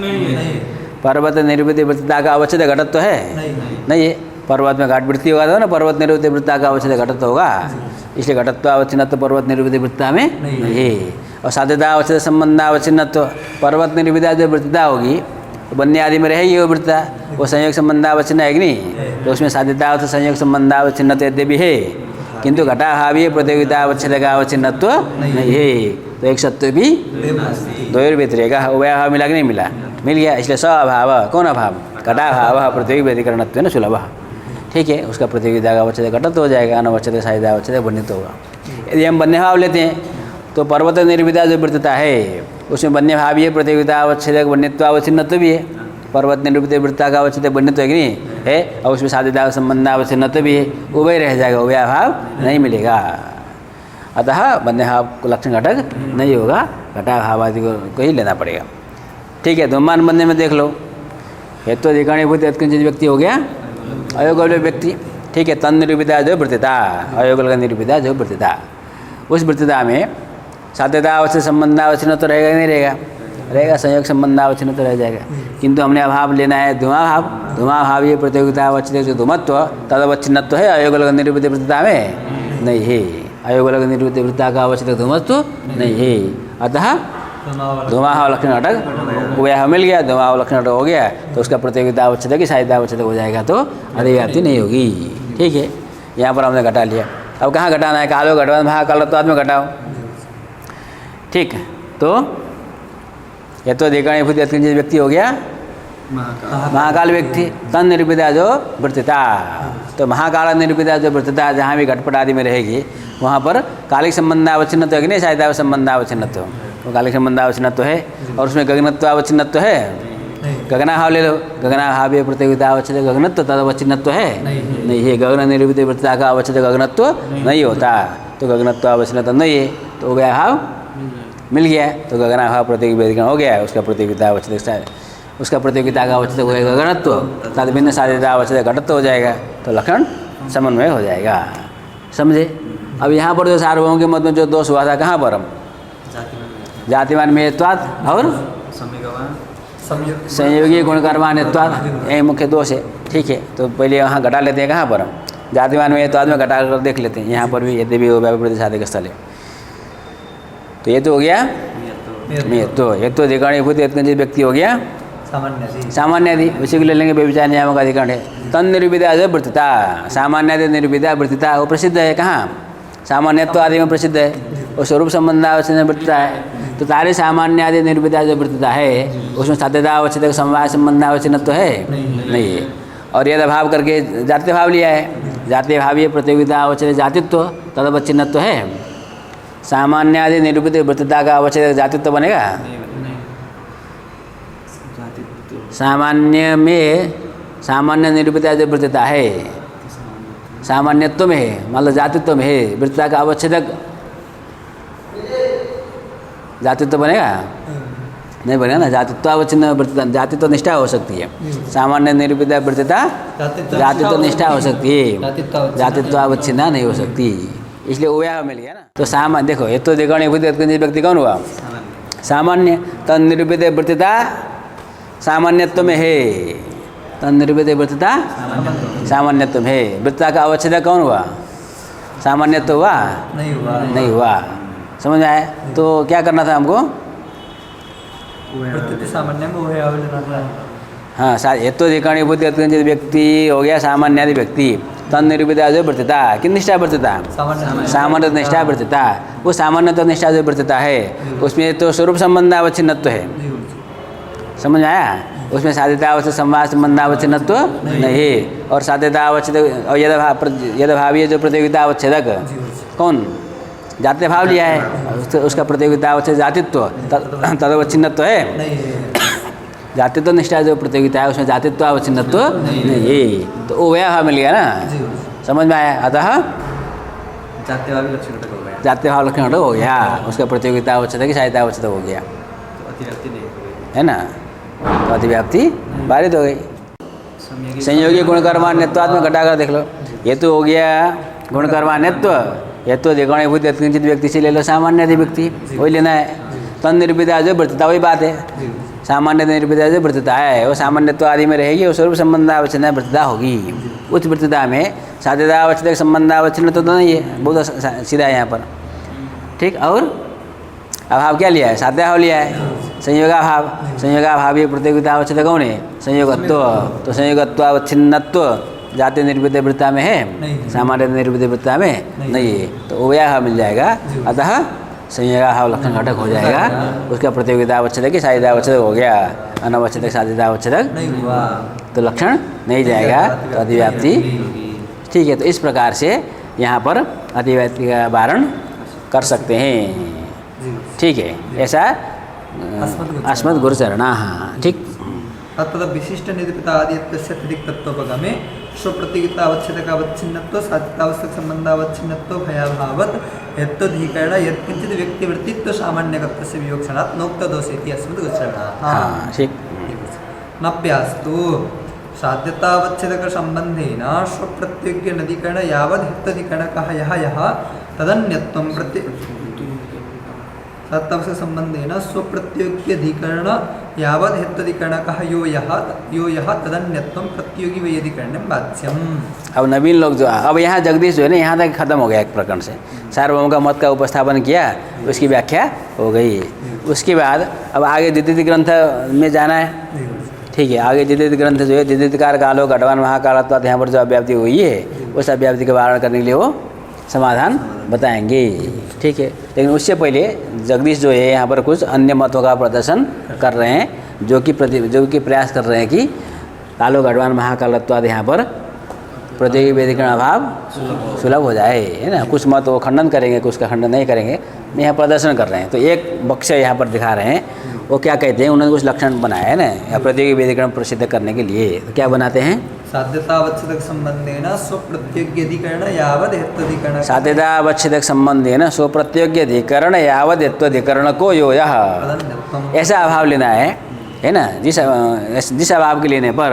पर्वत निरूपित वृत्तिता का अवच्छेद घटत्व है नहीं है, पर्वत में घाट वृत्ति होगा तो ना पर्वत निरूपित वृत्तिता का अवच्छेद घटत्व होगा, इसलिए घटत्वावच्छिन्नत्व पर्वत निरूपित वृत्तिता में नहीं है। और साध्यता अवच्छेद संबंधावच्छिन्नत्व पर्वत निरूपिता जो वृत्तिता होगी तो बनने आदि में रहेगी वो वृत्तता, वो संयोग संबंधावच्छिन्न है कि नहीं, तो उसमें साध्यता अर्थ संयोग संबंधावच्छिन्न तो यद्यपि है, किंतु घटाभावीय प्रतियोगिता अवच्छेदक अवच्छिन्नत्व नहीं है। तो एक सत्य भी द्वयोर व्यतिरेक उभयाभाव मिला कि नहीं मिला, मिल गया। इसलिए स अभाव, कौन अभाव, घटाभाव प्रतियोगी व्यतिकरणत्व न सुलभ, ठीक है। उसका प्रतियोगिता का अवच्छेद घटत हो जाएगा, अनवच्छेद साध्यता अवच्छेद वर्णित होगा। यदि हम बन्य भाव लेते हैं तो पर्वत निर्विदा जो वृत्तता है उसमें बन्य भावीय प्रतियोगिता अवच्छेद वर्णित्व अवच्छिन्नत्व भी है, पर्वत निरूपित वृत्ता का अवच्छेद वर्णित्व है कि नहीं है, और उसमें साध्यता संबंध अवच्छिन्नत्व भी है, उभय रह जाएगा, उभयाभाव नहीं मिलेगा। अतः बन्य भाव को लक्षण घटक नहीं होगा, घटाभाव आदि को ही लेना पड़ेगा, ठीक है। धूममान बन्य में देख लो, हेतु अधिकारणीभूत यत्किंचित व्यक्ति हो गया अयोगल व्यक्ति, ठीक है। तन निरूपिता जो वृत्तता, अयोगल का निरूपिता जो वृत्तता, उस वृत्तता में साध्यता अवच्छेद संबंधावच्छिन्न तो रहेगा नहीं रहेगा, रहेगा, संयोग संबंधावच्छिन्न तो रह जाएगा। किंतु हमने अभाव लेना है धुआभाव, धुआभावीय प्रतियोगिता अवच्छेद जो धूमत्व तदवच्छिन्नत्व है, अयोगल निरूपित वृत्तता में नहीं है, अयोगल निरूपित वृत्ता का अवच्छेद धूमत्व नहीं है। अतः धुआभाव लक्षण घटक उभयाभाव मिल गया, धुआभाव लक्षण घटक हो गया, तो उसका प्रतियोगिता अवच्छेद की साध्यता अवच्छेद हो जाएगा, तो अधिव्याप्ति नहीं होगी, ठीक है। यहाँ पर हमने घटा लिया। अब कहाँ घटाना है, कालो घटवान महाकालत्वाद में घटाओ, ठीक। तो ये तो अधिकारणीभूत यत्किंचित व्यक्ति हो गया महाकाल व्यक्ति, तन निरूपिता जो वृत्तता, तो महाकाल निरूपिता जो वृत्तता जहाँ भी घटपट आदि में रहेगी वहाँ पर कालिक संबंधावच्छिन्नत्व है कि नहीं, साध्यता संबंधावच्छिन्नत्व, तो कालिक संबंधावच्छिन्नत्व है, और उसमें गगनत्वावच्छिन्नत्व है, गगनाभाव ले लो, गगनाभावीय प्रतियोगिता अवच्छेद गगनत्व तदवच्छिन्नत्व है नहीं है, गगन निरूपित वृत्तता का अवच्छेद गगनत्व नहीं होता, तो गगनत्व अवच्छिन्नत्व नहीं है, तो उभयाभाव मिल गया, तो गगनाभाव प्रतियोगी व्यतिकरण हो गया, उसका प्रतियोगिता अवच्छेद, उसका प्रतियोगिता का अवच्छेद हो जाएगा गगनत्व, तद भिन्न साध्यता अवच्छेद घटत्व हो जाएगा, तो लक्षण समन्वय हो जाएगा, समझे। अब यहाँ पर जो सार्वभौम के मत में जो दोष हुआ था कहाँ पर, हम जातिमान मेयत्वाद और संयोगी गुणकर्मान्यत्वाद, यही मुख्य दोष है, ठीक है। तो पहले यहाँ घटा लेते हैं, कहाँ पर हम जातिमान मेयत्वाद में घटा कर देख लेते हैं, यहाँ पर भी यदि भी प्रतिसाधिक स्थल है, तो ये तो हो गया मेयत्व, ये तो अधिकारणीभूत यत्किंचित व्यक्ति हो गया सामान्यादि, उसी को ले लेंगे व्यभिचार नियामक अधिकरण है। तन निरूपिता जो वृत्तता, सामान्यादि निरूपिता वृत्तता वो प्रसिद्ध है, कहाँ सामान्यत्व आदि में प्रसिद्ध है, वो स्वरूप संबंधावच्छेद वृत्तता है, तो तारे सामान्यादि निरूपिता जो वृत्तता है उसमें साध्यता अवच्छेद समवाय संबंधावच्छिन्न तो है नहीं है। और यद भाव करके जातीय भाव लिया है, जातीय भावीय प्रतियोगिता अवच्छेद जातित्व तदवच्छिन्नत्व है, सामान्यादि निरूपित वृत्तता का अवच्छेद जातित्व बनेगा, सामान्य में सामान्य निरूपिता जो वृत्तता है सामान्यत्व में है, मान लो जातित्व में है, वृत्तता का अवच्छेदक जातित्व बनेगा नहीं बनेगा ना, जातित्व अवच्छिन्न वृत्तता, जातित्व निष्ठा हो सकती है, सामान्य निरूपिता वृत्तता जातित्व निष्ठा हो सकती है, जातित्व अवच्छिन्न नहीं हो सकती, इसलिए उभयाभाव मिल गया ना। तो सामान्य देखो, ये तो अधिकारणीभूत यत्किंचित व्यक्ति कौन हुआ, सामान्य, तन निरूपित वृत्तता सामान्यत्व में है, तन निरूपित वृत्तता सामान्यत्व में है, वृत्तता का अवच्छेद कौन हुआ, सामान्यत्व हुआ नहीं हुआ, समझ में आया। तो क्या करना था हमको, सामान्य में उभयाभाव लेना था। हाँ, ये तो अधिकारणीभूत यत्किंचित व्यक्ति हो गया सामान्यादि व्यक्ति, तन निरूपिता जो वृत्तता, किन निष्ठा वृत्तता, सामान्य निष्ठा वृत्तता, वो सामान्यतः निष्ठा जो वृत्तता है उसमें तो स्वरूप संबंधावच्छिन्नत्व है, समझ आया, उसमें साध्यता अवच्छेद संवाद संबंधावच्छिन्नत्व नहीं है, और साध्यता अवच्छेद और यद भावीय जो प्रतियोगिता अवच्छेदक कौन जातीय भाव लिया है, उसका प्रतियोगिता अवच्छेद जातित्व तदवच्छिन्नत्व है, जातित्व निष्ठा जो प्रतियोगिता है उसमें जातित्व अवच्छिन्नत्व नहीं है, तो उभयाभाव मिल गया ना, समझ में आया। अतः जातीय भाव लक्षण घटक हो गया, उसका प्रतियोगिता अवच्छेद की साध्यता अवच्छेद हो गया, है ना, तो अतिव्याप्ति बाधित हो गई। संयोगी गुणकर्मान्यत्वाद में घटाकर देख लो, ये तो हो गया गुणकर्मान्यत्व, ये तो अधिकारणीभूत यत्किंचित व्यक्ति से ले लो सामान्य व्यक्ति, वही लेना है। तन निरूपिता जो वृत्तता वही बात है, सामान्य निरूपिता जो वृत्तता है वो सामान्यत्व आदि में रहेगी, वो स्वरूप संबंधावच्छिन्न वृत्तता होगी, उस वृत्तता में साध्यता अवच्छेद संबंधावच्छिन्न तो नहीं है, बहुत सीधा है यहाँ पर, ठीक। और अभाव क्या लिया है, साध्या भाव लिया है, संयोगाभाव। संयोगाभावीय प्रतियोगिता अवच्छेद कौन है? संयोगत्व। तो संयोगत्वावच्छिन्नत्व जातीय निर्वृत्त वृत्ता में है, सामान्य निर्वृत्त वृत्ता में नहीं है। तो उभयाभाव मिल जाएगा, अतः संयोगाभाव लक्षण घटक हो जाएगा। उसका प्रतियोगिता अवच्छेदक की साधिता अवच्छेदक हो गया, अनवच्छेदक साधिता अवच्छेदक नहीं हुआ तो लक्षण नहीं जाएगा, तो अतिव्याप्ति। ठीक है, तो इस प्रकार से यहाँ पर अतिव्याप्ति का वारण कर सकते हैं। ठीक है, ऐसा अस्मद् गुरुचरणा। ठीक, तत्पद विशिष्ट निरूपित आदि अतिरिक्तत्वपगमे स्वप्रतियोगिता अवच्छेदकावच्छिन्नत्व साधितावस्थक संबंधावच्छिन्नत्व भयाभावत् यत्तदधिकरण यत्किंचित् व्यक्तिवृत्तित्व सामान्यगतस्य विवक्षणात् नोक्त दोषेति अस्मद् गुरुचरणा। हाँ ठीक। नप्यास्तु साध्यतावच्छेदक संबंधेन स्वप्रत्योग्य नदीकरण यावद् हितधिकरणकः यः तदन्यत्वं प्रति साध्यतावच्छेदक संबंधेन स्वप्रत्योग्यधिकरण यावद् हितधिकरणकः यो यः तदन्यत्वं प्रतियोगी वैयधिकरणं वाच्यम्। अब नवीन लोग जो अब यहाँ जगदीश जो है ना, यहाँ तक खत्म हो गया एक प्रकरण से। सार्वभौम का मत का उपस्थापन किया, उसकी व्याख्या हो गई। उसके बाद अब आगे द्वितीय ग्रंथ में जाना है। ठीक है, आगे द्वितीय ग्रंथ जो है द्वितीयकार कालो घटवान महाकालत्वात् यहाँ पर जो अव्याप्ति हुई है, उस अव्याप्ति का वारण करने के लिए वो समाधान बताएंगे। ठीक है, लेकिन उससे पहले जगदीश जो है यहाँ पर कुछ अन्य मतों का प्रदर्शन कर रहे हैं, जो कि प्रयास कर रहे हैं कि कालो घटवान महाकालत्वात् यहाँ पर प्रतियोगी वेदिकरण अभाव सुलभ हो जाए, है ना। कुछ मत वो खंडन करेंगे, कुछ का खंडन नहीं करेंगे, यहाँ प्रदर्शन कर रहे हैं। तो एक पक्ष यहाँ पर दिखा रहे हैं, वो क्या कहते हैं, उन्होंने कुछ लक्षण बनाया है ना या प्रतियोगी वेदिकरण प्रसिद्ध करने के लिए। तो क्या बनाते हैं? साध्यतावच्छेदक संबंधेन स्वप्रत्योग्यधिकरण यावद् हेत्वधिकरण साध्यतावच्छेदक संबंधेन स्वप्रत्योग्यधिकरण यावद् हेत्वधिकरण को यो यः, ऐसा अभाव लेना है ना। जिस अभाव के लेने पर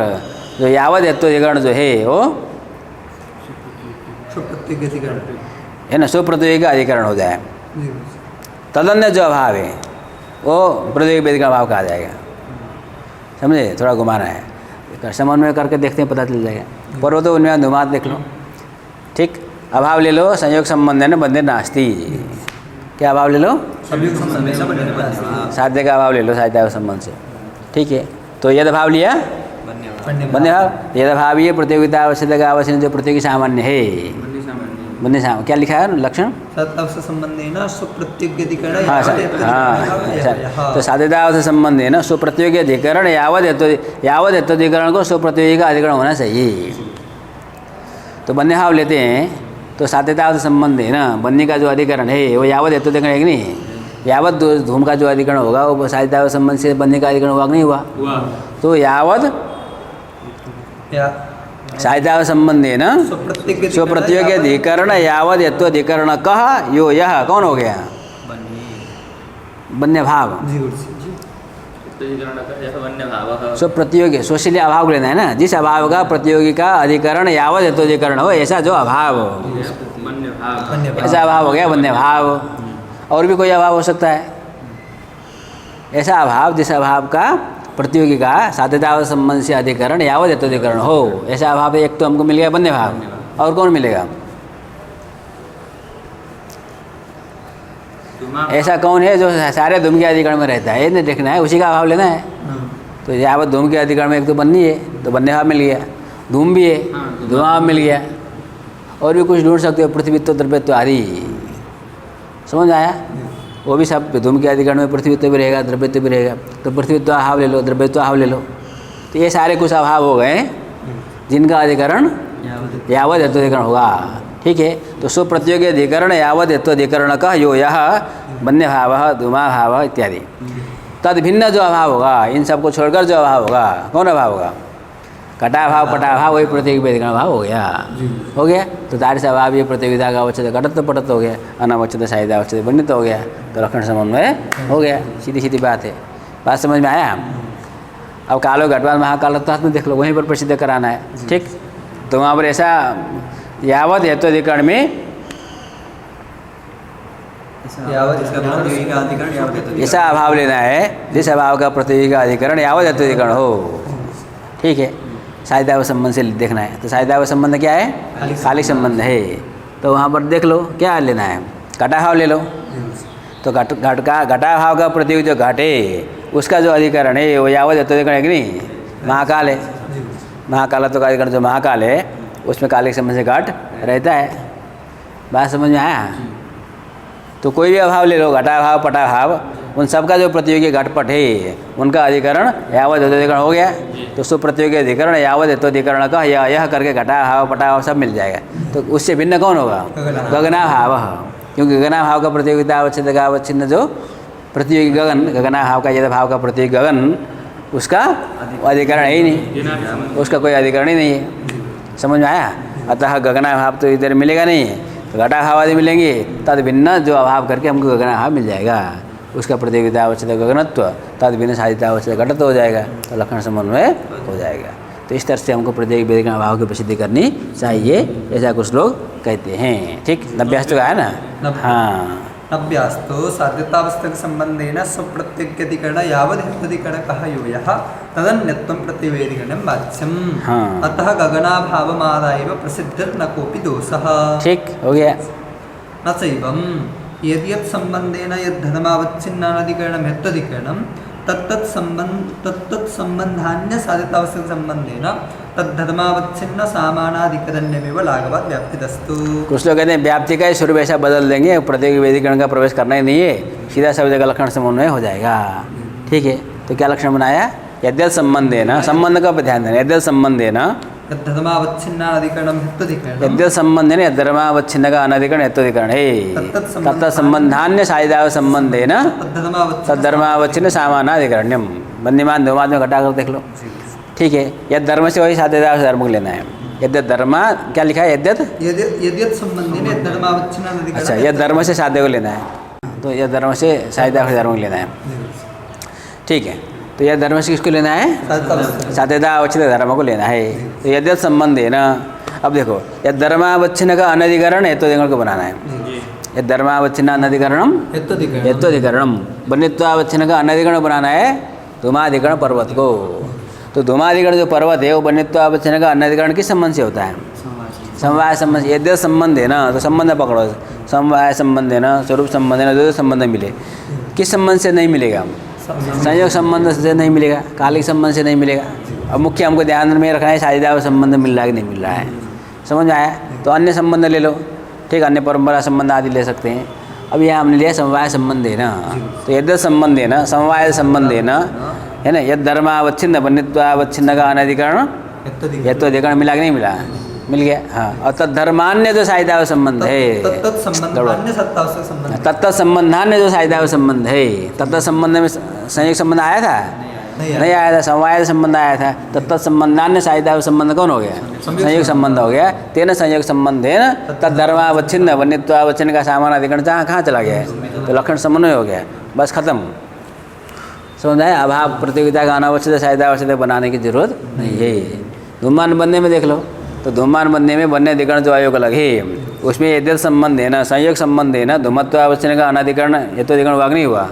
जो यावद् हेत्वधिकरण जो है वो स्वप्रत्योग्यधिकरण है ना, स्वप्रत्योगी का अधिकरण हो जाए। तदन्य जो अभाव है वो प्रतियोगी वेदिकरण अभाव कहा जाएगा। समझे, थोड़ा घुमाना है, समन्वय करके देखते हैं, पता चल जाएगा। पर्वतो उन्नयन धुमात देख लो। ठीक, अभाव ले लो संयोग संबंध है ना, बंधे नास्ति। क्या अभाव ले लो? साध्य का अभाव ले लो साध्य संबंध से। ठीक है, तो यद अभाव लिया बंधे भाव, यद अभावीय प्रतियोगिता आवश्यक आवश्यक जो प्रतियोगी सामान्य है बंधे सामान्य। क्या लिखा है लक्षण? संबंधेन स्वप्रत्योग्यधिकरण हाँ तो साध्यतावश्य संबंध है ना, स्वप्रत्योगी अधिकरण यावद् हेत्वधिकरण को स्वप्रत्योगी का अधिकरण होना चाहिए। तो बन्य भाव लेते हैं तो साध्यतावश्य संबंध है ना, बन्य का जो अधिकरण है वो यावद् हेत्वधिकरण है कि नहीं? यावद् धूम का जो अधिकरण होगा वो साध्यतावश्य संबंध से बन्य का अधिकरण हुआ नहीं हुआ? तो यावद् साहित्य संबंध है ना स्वप्रत्योगी अधिकरण यावद् हेत्वधिकरण कह यो यह कौन हो गया? बन्य भाव। स्वप्रत्योगी स्वशील अभाव लेना है ना, जिस अभाव का प्रतियोगी का अधिकरण यावद् हेत्वधिकरण हो, ऐसा जो अभाव, ऐसा अभाव हो गया बन्य भाव। और भी कोई अभाव हो सकता है ऐसा अभाव जिस अभाव का प्रतियोगी का साध्यतावश्य संबंध से अधिकरण यावद् हेत्वधिकरण हो, ऐसा अभाव एक तो हमको मिल गया बन्य भाव। और कौन मिलेगा? ऐसा कौन है जो सारे धूम के अधिकरण में रहता है, ये नहीं देखना है, उसी का अभाव लेना है। तो यावद् धूम के अधिकरण में एक तो बन्नी है, तो बन्य भाव मिल गया। धूम भी है, धुआं मिल गया। और भी कुछ ढूंढ सकते हो, पृथ्वीत्व द्रव्यत्व आदि। समझ आया? वो भी सब धूम के अधिकरण में पृथ्वीत्व भी रहेगा, द्रव्यत्व भी रहेगा। तो पृथ्वीत्व अभाव ले लो, द्रव्यत्व अभाव ले लो। तो ये सारे कुछ अभाव हो गए जिनका अधिकरण यावद् हेत्वधिकरण होगा। ठीक है, तो स्वप्रत्योगी अधिकरण यावद् हेत्वधिकरण का यो यह बन्य भाव धूमा भाव इत्यादि। तद भिन्न जो अभाव होगा, इन सबको छोड़कर जो अभाव होगा, कौन अभाव होगा? घटाभाव पटाभाव, वही प्रतियोगी वेदिकरण भाव हो गया। हो गया तो तार से अभाव ये प्रतियोगिता का अवच्छेद घटत्व पटत्व हो गया, अनवच्छेद साहित्य अवच्छेद बन्यत्व हो गया, तो लक्षण समन्वय हो गया। सीधी सीधी बात है। बात समझ में आया? अब कालो घटवान महाकालत्वात् में देख लो, वहीं पर प्रसिद्ध कराना है। ठीक, तो वहाँ पर ऐसा यावद् हेत्वधिकरण में ऐसा अभाव लेना है जिस अभाव का प्रतियोगी का अधिकरण यावद् हेत्वधिकरण हो। ठीक है, साहित्य संबंध से देखना है। तो साहित्य संबंध क्या है? कालिक संबंध है। तो वहाँ पर देख लो क्या लेना है, घटाभाव ले लो। तो घटाभाव का प्रतियोगी जो घट है उसका जो अधिकरण है वो यावत यत्वधिकरण है कि नहीं, महाकाल है। जी महाकालत्व का अधिकरण जो महाकाल है उसमें कालिक संबंध से घट रहता है। बात समझ में आया? तो कोई भी अभाव ले लो, घटाभाव पटाभाव, उन सब का जो प्रतियोगी घटपट है उनका अधिकरण यावत यत्वधिकरण हो गया। तो सुप्रतियोगी अधिकरण यावत यत्वधिकरण का यह करके घटाभाव पटाभाव सब मिल जाएगा। तो उससे भिन्न कौन होगा? गगनाभाव। क्योंकि गगनाभाव का प्रतियोगिता अवच्छेद का अवच्छिन्न जो प्रतियोगी गगन, गगनाभाव का यद भाव का प्रतियोगी गगन, उसका अधिकरण है ही नहीं, उसका कोई अधिकरण ही नहीं है। समझ में आया? अतः गगनाभाव तो इधर मिलेगा नहीं, तो घटाभाव आदि मिलेंगे, तद भिन्न जो अभाव करके हमको गगनाभाव मिल जाएगा। उसका प्रतियोगिता अवच्छेद गगनत्व तद भिन्न साधिता अवच्छेद घटत्व हो जाएगा, तो लक्षण समन्वय हो जाएगा। तो इस तरह से हमको प्रतियोगी वेदिक अभाव की प्रसिद्धि करनी चाहिए, ऐसा कुछ लोग कहते हैं। ठीक, नभ्यास तो है ना? हाँ, नभ्यास्तो साध्यतावस्थक संबंधेन स्वप्रत्यग्यधिकरण यावद् हेत्वधिकरणकः यो यः तदन्यत्वं प्रतिवेदिकरणं वाच्यम्। हाँ। अतः गगनाभावमादायैव प्रसिद्धिर्न कोऽपि दोषः। ठीक हो गया। न चैवं यद्यत् संबंधेन यद्धर्मावच्छिन्नाधिकरणं हेत्वधिकरणं तत्तत् संबंधान्य साध्यतावस्थक संबंधेन तद्धर्मावच्छिन्न सामानाधिकरण्यमेव लाघवात् व्याप्तिदस्तु। कुछ लोग कहते हैं व्याप्ति का ही स्वरूप ऐसा बदल देंगे, प्रतियोगी वेदिकरण का प्रवेश करना ही नहीं है, सीधा सब जगह लक्षण समन्वय हो जाएगा। ठीक है, तो क्या लक्षण बनाया? यद्यत् संबंधेन, संबंध का ध्यान देना, यद्यत् संबंधेन यद्धर्मावच्छिन्नाधिकरणं हेत्वधिकरणं यद्यत् संबंधेन यद्धर्मावच्छिन्न का अनधिकरण हेत्वधिकरण है। तत्त संबंधान्य साधिताव संबंधेन तद्धर्मावच्छिन्न सामानाधिकरण्यम। बंदीमान धूमाद में घटा कर देख लो। ठीक है, यद धर्म से वही साध्यता धर्म को लेना है। यद्यत् धर्मा क्या लिखा है? यद्यत् संबंधेन यद्धर्मावच्छिन्नाधिकरणं। अच्छा, यद धर्म से साध्य को लेना है, तो यद धर्म से साध्यता धर्म को लेना है। ठीक है, तो यह धर्म से किसको लेना है? साध्यता अवच्छिन्न धर्म को लेना है। तो यद्यत् संबंध है ना, अब देखो यद धर्मावच्छिन्न का अनधिकरण हेत्वधिकरण को बनाना है। यद धर्मावच्छिन्न अनधिकरणम हेत्वधिकरणम, बन्यत्वावच्छिन्न का अनधिकरण बनाना है धूमाधिकरण पर्वत को। तो धूमाधिकरण जो पर्वत है वो बन्यत्वावच्छिन्न का अनधिकरण किस संबंध से होता है? समवाय संबंध। यद्यत् संबंध है ना, तो संबंध पकड़ो, समवाय संबंध है ना, स्वरूप संबंध है ना, जो संबंध मिले, किस संबंध से नहीं मिलेगा? संयोग संबंध से नहीं मिलेगा, कालिक संबंध से नहीं मिलेगा। अब मुख्य हमको ध्यान में रखना है साधिता संबंध मिल रहा है कि नहीं मिल रहा है। समझ में आया? तो अन्य संबंध ले लो, ठीक, अन्य परंपरा संबंध आदि ले सकते हैं। अब यह हमने लिया समवाय संबंध है ना, तो यद्यत् संबंध है ना, समवाय संबंध है ना, है ना, यद धर्मावच्छिन्न बन्यत्वावच्छिन्न का अनधिकरण हेत्वधिकरण मिला कि नहीं मिला? मिल गया। हाँ, और तद्धर्मान्य जो साधिता संबंध है, तत्त संबंधान्य जो साधिता संबंध है, तत्त संबंध में संयोग संबंध आया था? नहीं आया था, समवाय संबंध आया था। तत्त संबंधान्य साधिता संबंध कौन हो गया? संयोग संबंध हो गया। तेन संयोग संबंध है ना, तद्धर्मावच्छिन्न बन्यत्वावच्छिन्न का सामानाधिकरण कहाँ चला गया? तो लक्षण समन्वय हो गया, बस खत्म। समझ आया? अभाव प्रतियोगिता का अनावश्यक साधिता आवश्यक बनाने की जरूरत नहीं है। धूमपान बनने में देख लो, तो धूमपान बनने में बन्य अधिकरण जो आयोग अलग है, उसमें यद्यत् संबंध है ना, संयोग संबंध है ना, धूमत्वावच्छिन्न का अनाधिकरण हेत्वधिकरण वाग नहीं हुआ।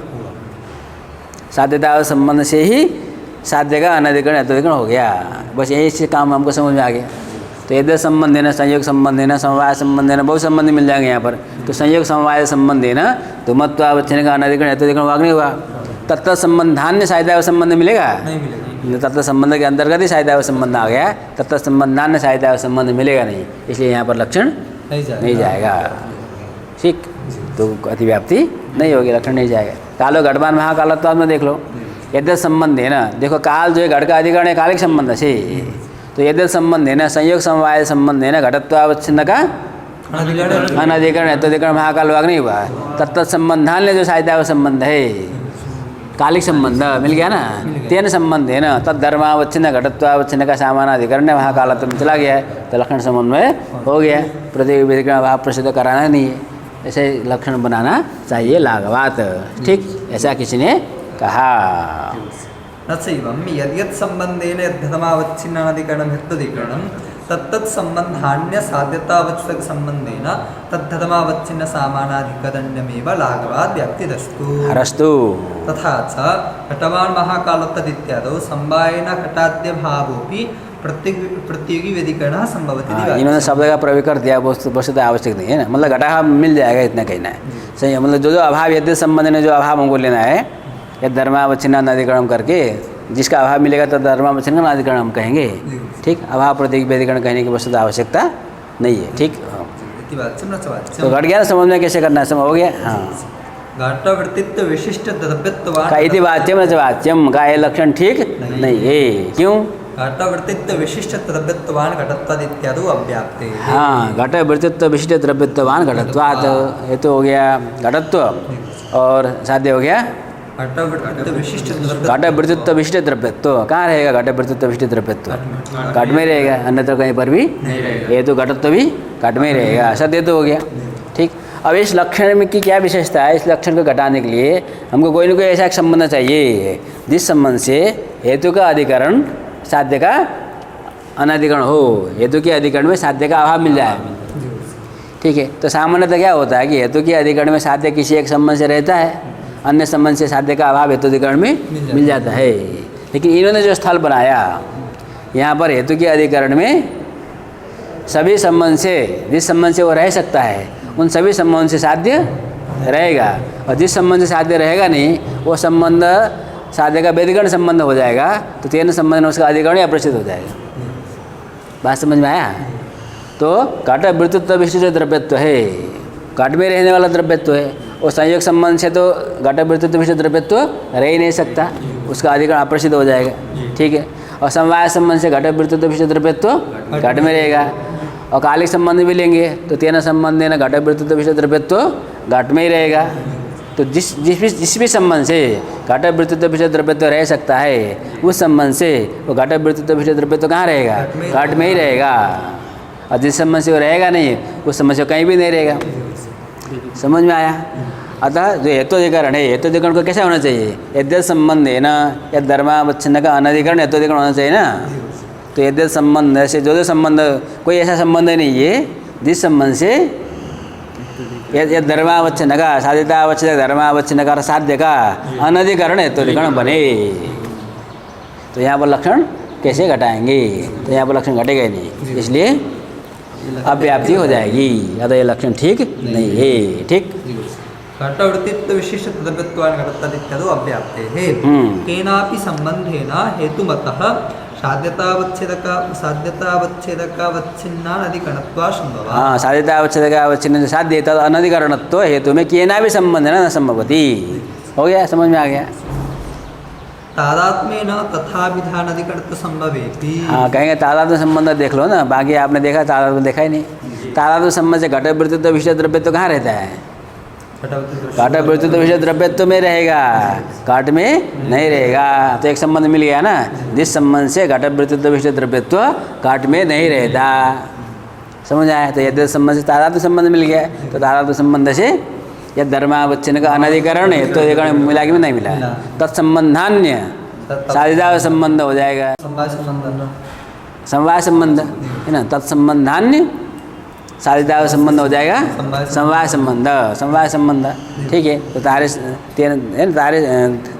साध्यता संबंध से ही साध्य का अनाधिकरण हेत्वधिकरण हो गया। बस यही से काम हमको समझ में आ गया। तो यद्यत् संबंध है ना, संयोग संबंध है ना, समवाय संबंध है ना, बहुत संबंध मिल जाएंगे यहाँ पर। तो संयोग समवाय संबंध है ना, धूमत्वावच्छिन्न का अनाधिकरण हेत्वधिकरण वाग नहीं हुआ। तत्त संबंधान्य साधिता संबंध मिलेगा? नहीं मिलेगा। तत्त संबंध के अंतर्गत ही साधिता संबंध आ गया, तत्त संबंधान्य साधिता संबंध मिलेगा नहीं, इसलिए यहाँ पर लक्षण नहीं जाएगा। ठीक, तो अतिव्याप्ति नहीं होगी, लक्षण नहीं जाएगा। कालो घटमान महाकालत्व में देख लो, यद्यत् संबंध है ना, देखो काल जो है घट का अधिकरण है कालिक संबंध से, तो यद्यत् संबंध है ना, संयोग समवाय संबंध है ना, घटत्वावच्छिन्न का अनधिकरण हेत्वधिकरण महाकाल वाग नहीं हुआ। तत्त संबंधान्य जो साधिता संबंध है कालिक संबंध मिल गया ना, तेन संबंध है ना, तद्धर्मावच्छिन्न घटत्वावच्छिन्न का सामानाधिकरण महाकालत्व में चला गया है, तो लक्षण समन्वय हो गया। प्रतियोगी वेदिकरण अभाव प्रसिद्ध कराना नहीं है, ऐसे लक्षण बनाना चाहिए लाघवात। ठीक, ऐसा किसी ने कहा। न चैवं यद्यत् संबंधेन यद्धर्मावच्छिन्नाधिकरणं हेत्वधिकरणं तत्तत् संबंधान्य साध्यतावच्छिन्न संबंधेन तद्धर्मावच्छिन्न सामानाधिकरण्यमेव लाघवात् व्याप्तिरस्तु। हरस्तु। तथा च घटवान् महाकालत्वदित्यादौ समवायेन घटाद्यभावोऽपि प्रतियोगी वेदिकरणः संभवति। इन्होंने शब्द का प्रयोग कर दिया, वस्तु आवश्यक नहीं है ना, मतलब घटा मिल जाएगा, इतना कहना है। सही है, मतलब जो अभाव यद्यत् संबंध ने जो अभाव हमको लेना है या धर्मावच्छिन्न अनादिकरण करके जिसका अभाव मिलेगा तो धर्मावच्छिन्न का अनादिकरण हम कहेंगे। ठीक, अभाव प्रतीक व्यधिकरण कहने की वस्तुतः आवश्यकता नहीं है। ठीक, तो घट गया ना समझ में कैसे करना है, समझ हो गया। हाँ, घटवृत्तित्व विशिष्ट द्रव्यत्वान का इति वाच्यम न च वाच्यम का ये लक्षण ठीक नहीं है। क्यों? घटवृत्तित्व विशिष्ट द्रव्यत्वान घटत्वाद इत्यादि अव्याप्ते। हाँ, घट वृत्तित्व विशिष्ट द्रव्यत्वान घटत्वात्, ये तो हो गया घटत्व, और साध्य हो गया घटवृत्तित्व विशिष्ट घट वृत्तित्व विशिष्ट द्रव्यत्व। कहाँ रहेगा घट वृत्तित्व विशिष्ट द्रव्यत्व? घट में रहेगा, अन्यत्र कहीं पर भी ये तो घटत्व भी घट में रहेगा। सत्य तो हो गया। ठीक, अब इस लक्षण में की क्या विशेषता है? इस लक्षण को घटाने के लिए हमको कोई ना कोई ऐसा एक संबंध चाहिए जिस संबंध से हेतु का अधिकरण साध्य का अनाधिकरण हो, हेतु के अधिकरण में साध्य का अभाव मिल जाए। ठीक है, तो सामान्यतः क्या होता है कि हेतु के अधिकरण में साध्य किसी एक संबंध से रहता है, अन्य संबंध से साध्य का अभाव हेतु अधिकरण में मिल जाता है। लेकिन इन्होंने जो स्थल बनाया यहाँ पर हेतु के अधिकरण में सभी संबंध से, जिस संबंध से वो रह सकता है उन सभी संबंध से साध्य रहेगा, और जिस संबंध से साध्य रहेगा नहीं वो संबंध साध्य का व्यधिकरण संबंध हो जाएगा, तो तेन संबंध में उसका अधिकरण अप्रसिद्ध हो जाएगा। बात समझ में आया? तो घट वृत्तित्व विशिष्ट द्रव्यत्व है, घट में रहने वाला द्रव्यत्व है, और संयोग संबंध से तो घट वृत्तित्व विशिष्ट द्रव्यत्व रह ही नहीं सकता, उसका अधिकरण अप्रसिद्ध हो जाएगा। ठीक है, और समवाय संबंध से घट वृत्तित्व विशिष्ट द्रव्यत्व घट में रहेगा, और कालिक संबंध भी लेंगे तो तेना संबंध देना घट वृत्तित्व विशिष्ट द्रव्यत्व घट में ही रहेगा। तो जिस भी संबंध से घट वृत्तित्व विशिष्ट द्रव्यत्व रह सकता है उस संबंध से वो घट वृत्तित्व विशिष्ट द्रव्यत्व कहाँ रहेगा? घट में ही रहेगा, और जिस संबंध से वो रहेगा नहीं उस संबंध से कहीं भी नहीं रहेगा। समझ में आया? अतः जो हेतुधिकरण है, हेतुधिकरण को कैसा होना चाहिए? यद्यत संबंध है ना, या धर्मावच्छिन्न का अनाधिकरण हेतुधिकरण होना चाहिए ना। तो यद्यत संबंध ऐसे जो संबंध, कोई ऐसा संबंध नहीं है जिस संबंध से यद धर्मावच्छिन्न का साध्यतावच्छिन्न धर्मावच्छिन्न का साध्य का अनधिकरण हेतुधिकरण बने। तो यहाँ पर लक्षण कैसे घटाएंगे? तो यहाँ पर लक्षण घटेगा ही नहीं, इसलिए अव्याप्ति हो जाएगी। अतः ये लक्षण ठीक नहीं है। ठीक, घटवृत्तित्व विशिष्ट द्रव्यत्वान घटत्वाद इत्यादि अव्याप्ते है। केनापि संबंधेन हेतुमतः साध्यतावच्छेदकावच्छिन्नान संभव। हाँ, साध्यतावच्छेदकावच्छिन्न साध्य तद अनधिकरणत्व हेतु में केना भी संबंध न संभवती। हो गया, समझ में आ गया? तादात्म्येन तथा विधान अधिकरणत्व संभवेति। हाँ, कहेंगे तादात्म्य संबंध देख लो ना, बाकी आपने देखा तादात्म्य देखा ही नहीं। तादात्म्य संबंध से घट वृत्तित्व विशिष्ट द्रव्यत्व कहाँ रहता है? घट वृत्तित्व विशिष्ट द्रव्यत्व में रहेगा, घट में नहीं रहेगा। तो एक संबंध मिल गया ना, जिस संबंध से घट वृत्तित्व विशिष्ट द्रव्यत्व घट में नहीं रहता। समझ आया? तो यद्य संबंध से तादात्म्य संबंध मिल गया, तो तादात्म्य संबंध से यद धर्मावच्छिन्न का अनधिकरण है तो अधिकरण मिला कि नहीं मिला? तत्संबंधान्य साध्यता संबंध हो जाएगा, समवाय संबंध है ना। तत्संबंधान्य साध्यता संबंध हो जाएगा, समवाय संबंध, समवाय संबंध। ठीक है, तो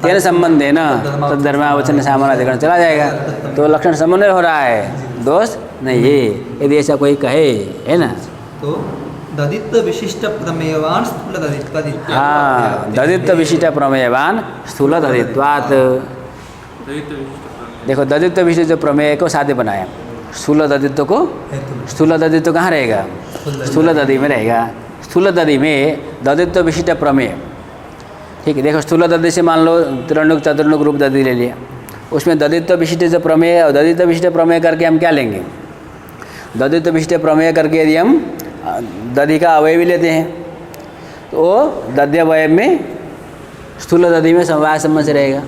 तेन संबंध है ना, तो धर्मावच्छिन्न सामान्य अधिकरण चला जाएगा। तो लक्षण समन्वय हो रहा है, दोष नहीं है। यदि ऐसा कोई कहे, है ना, तो ददित्व विशिष्ट प्रमेयवान स्थूल ददित्वात्। हाँ, ददित्व विशिष्ट प्रमेयवान स्थूल ददित्वात्। देखो, ददित्व विशिष्ट जो प्रमेय को साध्य बनाया, स्थूल ददित्व को, स्थूल ददित्व कहाँ रहेगा? स्थूल दधि में रहेगा। स्थूल दधि में ददित्व विशिष्ट प्रमेय। ठीक है, देखो, स्थूल दधि से मान लो त्रिणुक चतुर्णुक रूप दधि ले लिया, उसमें ददित्व विशिष्ट जो प्रमेय, और ददित्व विशिष्ट प्रमेय करके हम क्या लेंगे? ददित्व विशिष्ट प्रमेय करके यदि हम दधि का अवयव भी लेते हैं तो वो दध्य अवयव में स्थूल दधि में समवाय संबंध से रहेगा।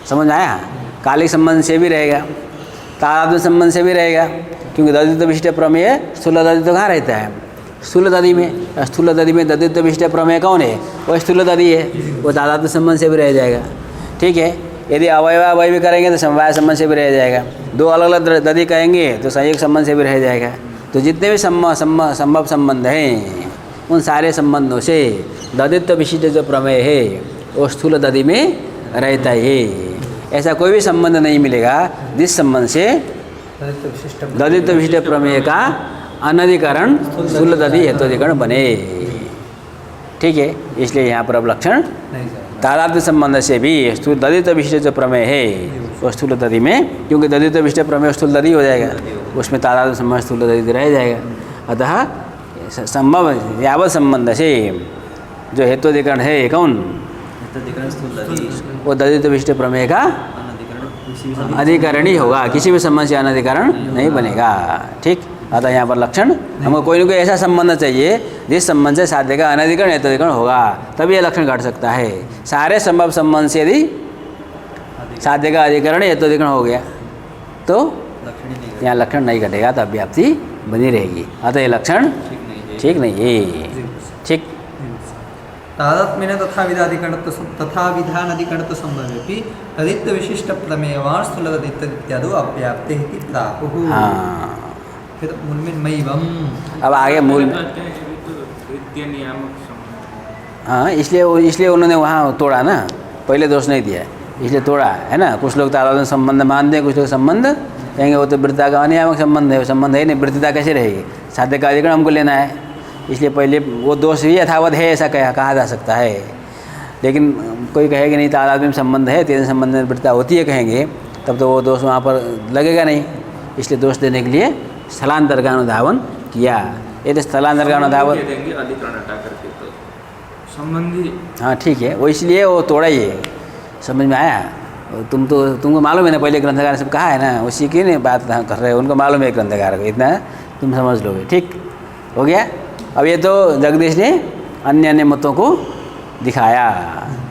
समझ आया? कालिक संबंध से भी रहेगा, तादात्म्य संबंध से भी रहेगा, क्योंकि ददित्व विशिष्ट प्रमेय स्थूल दधि तो कहाँ रहता है? स्थूल दधि में। स्थूल दधि में ददित्व विशिष्ट प्रमेय कौन है? वो स्थूल दधि है, वो तादात्म्य संबंध से भी रह जाएगा। ठीक है, यदि अवयव करेंगे तो समवाय संबंध से भी रह जाएगा। दो अलग अलग दधि कहेंगे तो संयोग संबंध से भी रह जाएगा। तो जितने भी संभव संबंध हैं उन सारे संबंधों से ददित्व विशिष्ट जो प्रमेय है वो स्थूल दधि में रहता है। ऐसा कोई भी संबंध नहीं मिलेगा जिस संबंध से ददित्व विशिष्ट प्रमेय का अनधिकरण स्थूल दधि हेतुधिकरण बने। ठीक है, इसलिए यहाँ पर अब लक्षण तादात्म्य संबंध से भी स्थूल दधित विशिष्ट जो प्रमेय है वो स्थूल दधि में, क्योंकि दधित विशिष्ट प्रमेय स्थूल दधि हो जाएगा, उसमें तादात्म्य संबंध स्थूल दधि रह जाएगा। अतः संभव यावत संबंध से जो हेतुधिकरण है कौन, वो दधित विशिष्ट प्रमेय का अधिकरण ही होगा, किसी भी संबंध से अनधिकरण नहीं बनेगा। ठीक, अतः यहाँ पर लक्षण हमको कोई ना कोई ऐसा संबंध चाहिए जिस संबंध से साध्य का अनधिकरण हेतुधिकरण होगा, तभी यह लक्षण घट सकता है। सारे संभव संबंध से यदि साध्य का अधिकरण हेतुधिकरण हो गया तो यहाँ लक्षण नहीं घटेगा, तब व्याप्ति बनी रहेगी। अतः ये लक्षण ठीक नहीं है। ठीक, तादात्म्येन तथा विधानाधिकरणत्व संभवेपि तदित्व विशिष्ट प्रमेयवान् स्थूलतदित्व इत्यादि अव्याप्ते इति प्राहुः। हाँ, फिर मूल में मैवम, अब आगे मूल में हाँ, इसलिए उन्होंने वहाँ तोड़ा ना, पहले दोष नहीं दिया इसलिए तोड़ा है ना। कुछ लोग तादात्म्य संबंध मानते हैं, कुछ लोग संबंध कहेंगे वो तो वृत्ता का अनियामक संबंध है, वो संबंध है नहीं, वृत्तिता कैसे रहेगी, साध्य का अधिकरण हमको लेना है, इसलिए पहले वो दोष भी यथावत है ऐसा कहा जा सकता है। लेकिन कोई कहेगा नहीं तादात्म्य संबंध है, तेरे संबंध में वृत्ता होती है कहेंगे, तब तो वो दोष वहाँ पर लगेगा नहीं, इसलिए दोष देने के लिए स्थलांतर का अनुधावन किया। ये तो स्थलांतर का अनुधावन संबंधी, हाँ ठीक है, वो इसलिए वो तोड़ा ही है। समझ में आया? तुमको मालूम है ना, पहले ग्रंथकार ने सब कहा है ना, उसी की नहीं बात कर रहे हैं, उनको मालूम है ग्रंथकार को, इतना तुम समझ लोगे। ठीक हो गया। अब ये तो जगदीश ने अन्य अन्य मतों को दिखाया।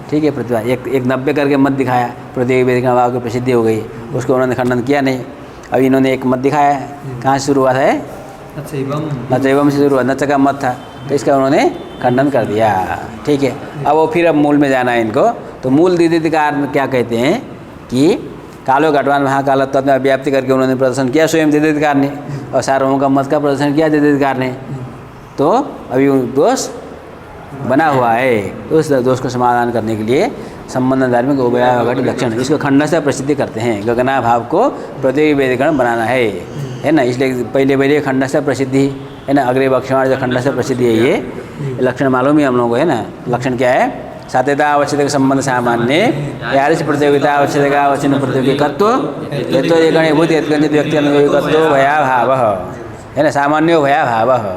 ठीक है, प्रतिभा एक 90 करके मत दिखाया, प्रतियोगी वेदिका भाव की प्रसिद्धि हो गई, उसको उन्होंने खंडन किया नहीं। अब इन्होंने एक मत दिखाया, कहाँ से शुरू हुआ है, नचैवम से शुरू हुआ, नच का मत था, तो इसका उन्होंने खंडन कर दिया। ठीक है, अब मूल में जाना है इनको। तो मूल दिदिकार में क्या कहते हैं कि कालो घटवान महाकाल तत्व में व्याप्ति करके उन्होंने प्रदर्शन किया स्वयं दिदिकार ने, और सार्वभौम का मत का प्रदर्शन किया दिदिकार ने। तो अभी दोष बना हुआ है, तो उस दोष को समाधान करने के लिए संबंध धार्मिक उभयाघट लक्षण, इसको खंड से प्रसिद्धि करते हैं। गगना भाव को प्रतियोगी वेदिकरण बनाना है ना, इसलिए पहले खंड से प्रसिद्धि है ना, अग्रे वक्षमाण जो खंड से प्रसिद्धि है, ये लक्षण मालूम ही हम लोगों को है ना। लक्षण क्या है, साध्यता आवश्यक संबंध सामान्य, यारिश प्रतियोगिता आवश्यक आवश्यक प्रतियोगिकत्व, यतो एकणीभूत यत्कंचित व्यक्ति अनुयोगिकत्व भया भाव है ना, सामान्यो भया भाव,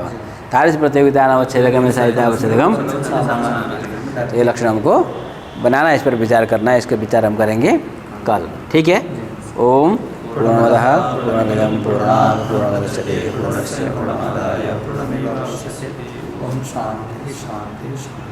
तारिश प्रतियोगिता अनावच्छेदकम में साध्यता आवश्यकम। तो ये लक्षण हमको बनाना है, इस पर विचार करना है, इसका विचार हम करेंगे कल। ठीक है। ओम पूर्णमदः पूर्णमिदं पूर्णात् पूर्णमुदच्यते पूर्णस्य पूर्णमादाय पूर्णमेवावशिष्यते। ओम शांति शांति शांति।